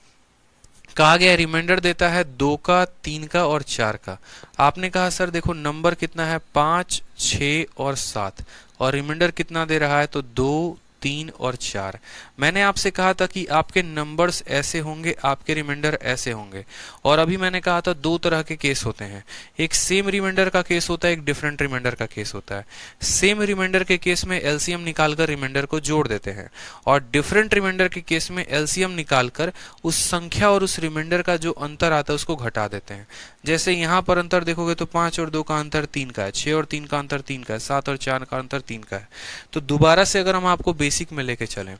कहा गया रिमाइंडर देता है 2 का, 3 का और 4 का। आपने कहा सर देखो नंबर कितना है 5, 6 और 7 और रिमाइंडर कितना दे रहा है तो 2, 3 और 4। मैंने आपसे कहा था कि आपके नंबर्स ऐसे होंगे, आपके रिमाइंडर ऐसे होंगे। और अभी मैंने कहा था दो तरह के केस होते हैं, एक सेम रिमाइंडर का केस होता है, एक डिफरेंट रिमाइंडर का केस होता है। सेम रिमाइंडर के केस में एलसीएम निकालकर रिमाइंडर को जोड़ देते हैं और डिफरेंट रिमाइंडर के केस में एलसीएम निकालकर उस संख्या और उस रिमाइंडर का जो अंतर आता है उसको घटा देते हैं। जैसे यहाँ पर अंतर देखोगे तो 5 और 2 का अंतर 3 का है, 6 और 3 का अंतर 3 का है, 7 और 4 का अंतर 3 का है। तो दोबारा से अगर हम आपको बेसिक में लेके चलें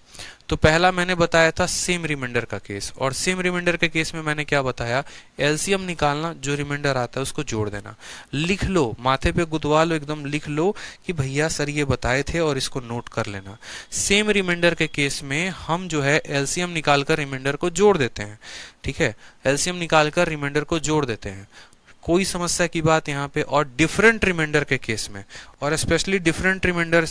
तो पहला मैंने बताया था सेम रिमाइंडर का केस, और सेम रिमाइंडर के केस में मैंने क्या बताया, एलसीएम निकालना, जो रिमाइंडर आता है उसको जोड़ देना। लिख लो, माथे पे गुदवा लो, एकदम लिख लो कि भैया सर ये बताए थे और इसको नोट कर लेना। सेम रिमाइंडर के केस में हम जो है एलसीएम निकालकर रिमाइंडर को जोड़ देते हैं। ठीक है, एलसीएम निकालकर रिमाइंडर को जोड़ देते हैं, कोई समस्या की बात यहाँ पे। और डिफरेंट रिमाइंडर के केस में, और स्पेशली डिफरेंट रिमाइंडर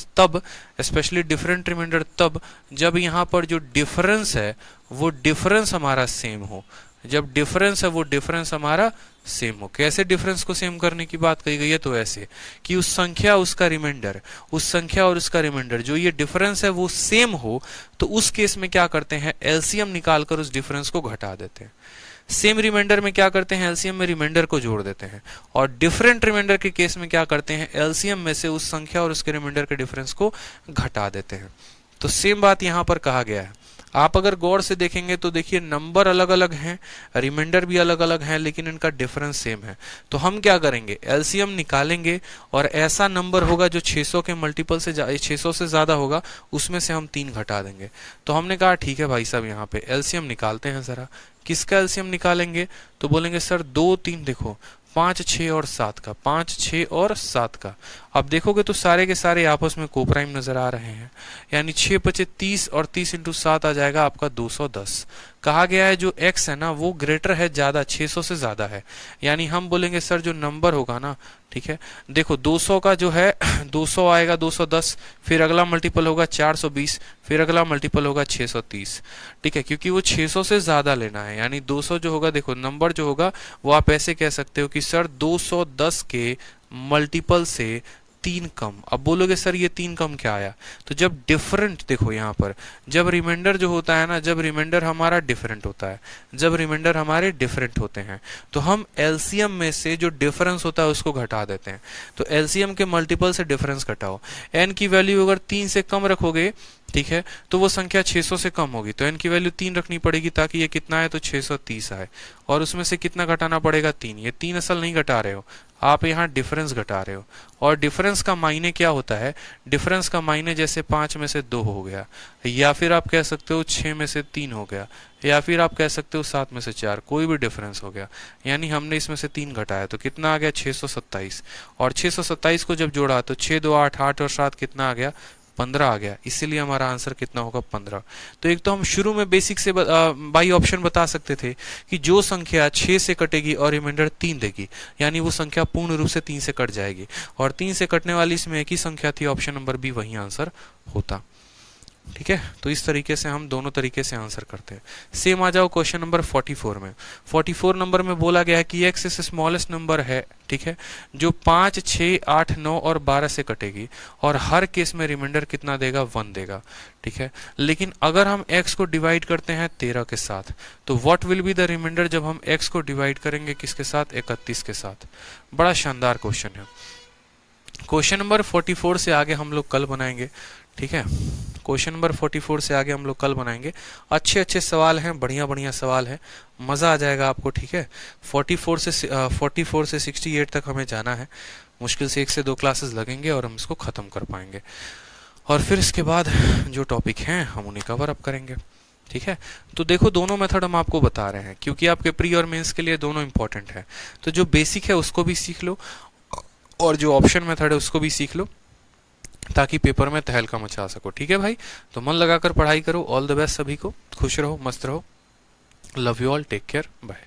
तब जब यहाँ पर जो डिफरेंस है वो डिफरेंस हमारा सेम हो। जब डिफरेंस है वो डिफरेंस हमारा सेम हो। कैसे डिफरेंस को सेम करने की बात कही गई है, तो ऐसे कि उस संख्या उसका रिमाइंडर, उस संख्या और उसका रिमाइंडर जो ये डिफरेंस है वो सेम हो, तो उस केस में क्या करते हैं, एलसीएम निकालकर उस डिफरेंस को घटा देते हैं। सेम रिमाइंडर में क्या करते हैं, एलसीएम में रिमाइंडर को जोड़ देते हैं। और डिफरेंट रिमाइंडर के केस में क्या करते हैं, एलसीएम में से उस संख्या और उसके रिमाइंडर के डिफरेंस को घटा देते हैं। तो सेम बात यहां पर कहा गया है। आप अगर गौर से देखेंगे तो देखिए नंबर अलग अलग हैं, रिमाइंडर भी अलग अलग हैं, लेकिन इनका डिफरेंस सेम है। तो हम क्या करेंगे, एलसीएम निकालेंगे और ऐसा नंबर होगा जो 600 के मल्टीपल से 600 से ज्यादा होगा, उसमें से हम 3 घटा देंगे। तो हमने कहा ठीक है भाई साहब, यहाँ पे एलसीएम निकालते हैं जरा। किसका एलसीएम निकालेंगे, तो बोलेंगे सर 2, 3 देखो 5, 6 और 7 का, 5, 6 और 7 का। अब देखोगे तो सारे के सारे आपस में कोप्राइम नजर आ रहे हैं, यानी 6 पचे 30 और 30 इंटू 7 आ जाएगा आपका 210। कहा गया है जो x है ना वो ग्रेटर है, ज्यादा 600 से ज्यादा है, यानी हम बोलेंगे सर जो नंबर होगा ना, ठीक है, देखो 200 का जो है 200 आएगा 210, फिर अगला मल्टीपल होगा 420, फिर अगला मल्टीपल होगा 630। ठीक है, क्योंकि वो 600 से ज्यादा लेना है, यानी 200 जो होगा, देखो नंबर जो होगा वो आप ऐसे कह सकते हो कि सर 210 के मल्टीपल से 3 कम। अब बोलोगे सर ये 3 कम क्या आया, तो जब डिफरेंट, देखो यहाँ पर जब रिमाइंडर जो होता है ना, जब रिमाइंडर हमारा डिफरेंट होता है, जब रिमाइंडर हमारे डिफरेंट होते हैं तो हम एलसीएम में से जो डिफरेंस होता है उसको घटा देते हैं। तो एलसीएम के मल्टीपल से डिफरेंस घटाओ, एन की वैल्यू अगर 3 से कम रखोगे, ठीक है, तो वो संख्या 600 से कम होगी, तो एन की वैल्यू 3 रखनी पड़ेगी ताकि ये कितना है तो 630 आए, और उसमें से कितना घटाना पड़ेगा 3। ये 3 असल नहीं घटा रहे हो आप, यहाँ डिफरेंस घटा रहे हो। और डिफरेंस का मायने क्या होता है, डिफरेंस का मायने जैसे 5 में से 2 हो गया, या फिर आप कह सकते हो 6 में से 3 हो गया, या फिर आप कह सकते हो 7 में से 4, कोई भी डिफरेंस हो गया। यानी हमने इसमें से 3 घटाया तो कितना आ गया 627, और 627 को जब जोड़ा तो 6 2 8, 8 और 7 कितना आ गया 15 आ गया, इसीलिए हमारा आंसर कितना होगा 15। तो एक तो हम शुरू में बेसिक से बाई ऑप्शन बता सकते थे कि जो संख्या 6 से कटेगी और रिमाइंडर 3 देगी, यानी वो संख्या पूर्ण रूप से 3 से कट जाएगी, और 3 से कटने वाली इसमें एक ही संख्या थी, ऑप्शन नंबर बी वही आंसर होता। ठीक है, तो इस तरीके से हम दोनों तरीके से आंसर करते हैं। सेम आ जाओ क्वेश्चन नंबर 44 में। 44 नंबर में बोला गया है कि x इस स्मॉलेस्ट नंबर है, ठीक है, जो 5, 6, 8, 9 और 12 से कटेगी, और हर केस में रिमाइंडर कितना देगा 1 देगा। ठीक है, लेकिन अगर हम x को डिवाइड करते हैं 13 के साथ, तो what will be the remainder जब हम x को डिवाइड करेंगे किसके साथ, 31 के साथ। बड़ा शानदार क्वेश्चन है। क्वेश्चन नंबर 44 से आगे हम लोग कल बनाएंगे। ठीक है, क्वेश्चन नंबर 44 से आगे हम लोग कल बनाएंगे। अच्छे अच्छे सवाल हैं, बढ़िया बढ़िया सवाल है, मज़ा आ जाएगा आपको। ठीक है, 44 से 68 तक हमें जाना है, मुश्किल से 1 से 2 क्लासेस लगेंगे और हम इसको ख़त्म कर पाएंगे, और फिर इसके बाद जो टॉपिक हैं हम उन्हें कवर अप करेंगे। ठीक है, तो देखो दोनों मेथड हम आपको बता रहे हैं क्योंकि आपके प्री और मेंस के लिए दोनों इंपॉर्टेंट है। तो जो बेसिक है उसको भी सीख लो, और जो ऑप्शन मेथड है उसको भी सीख लो, ताकि पेपर में तहलका मचा सको। ठीक है भाई, तो मन लगाकर पढ़ाई करो। ऑल द बेस्ट सभी को, खुश रहो, मस्त रहो। Love you all, take care, bye.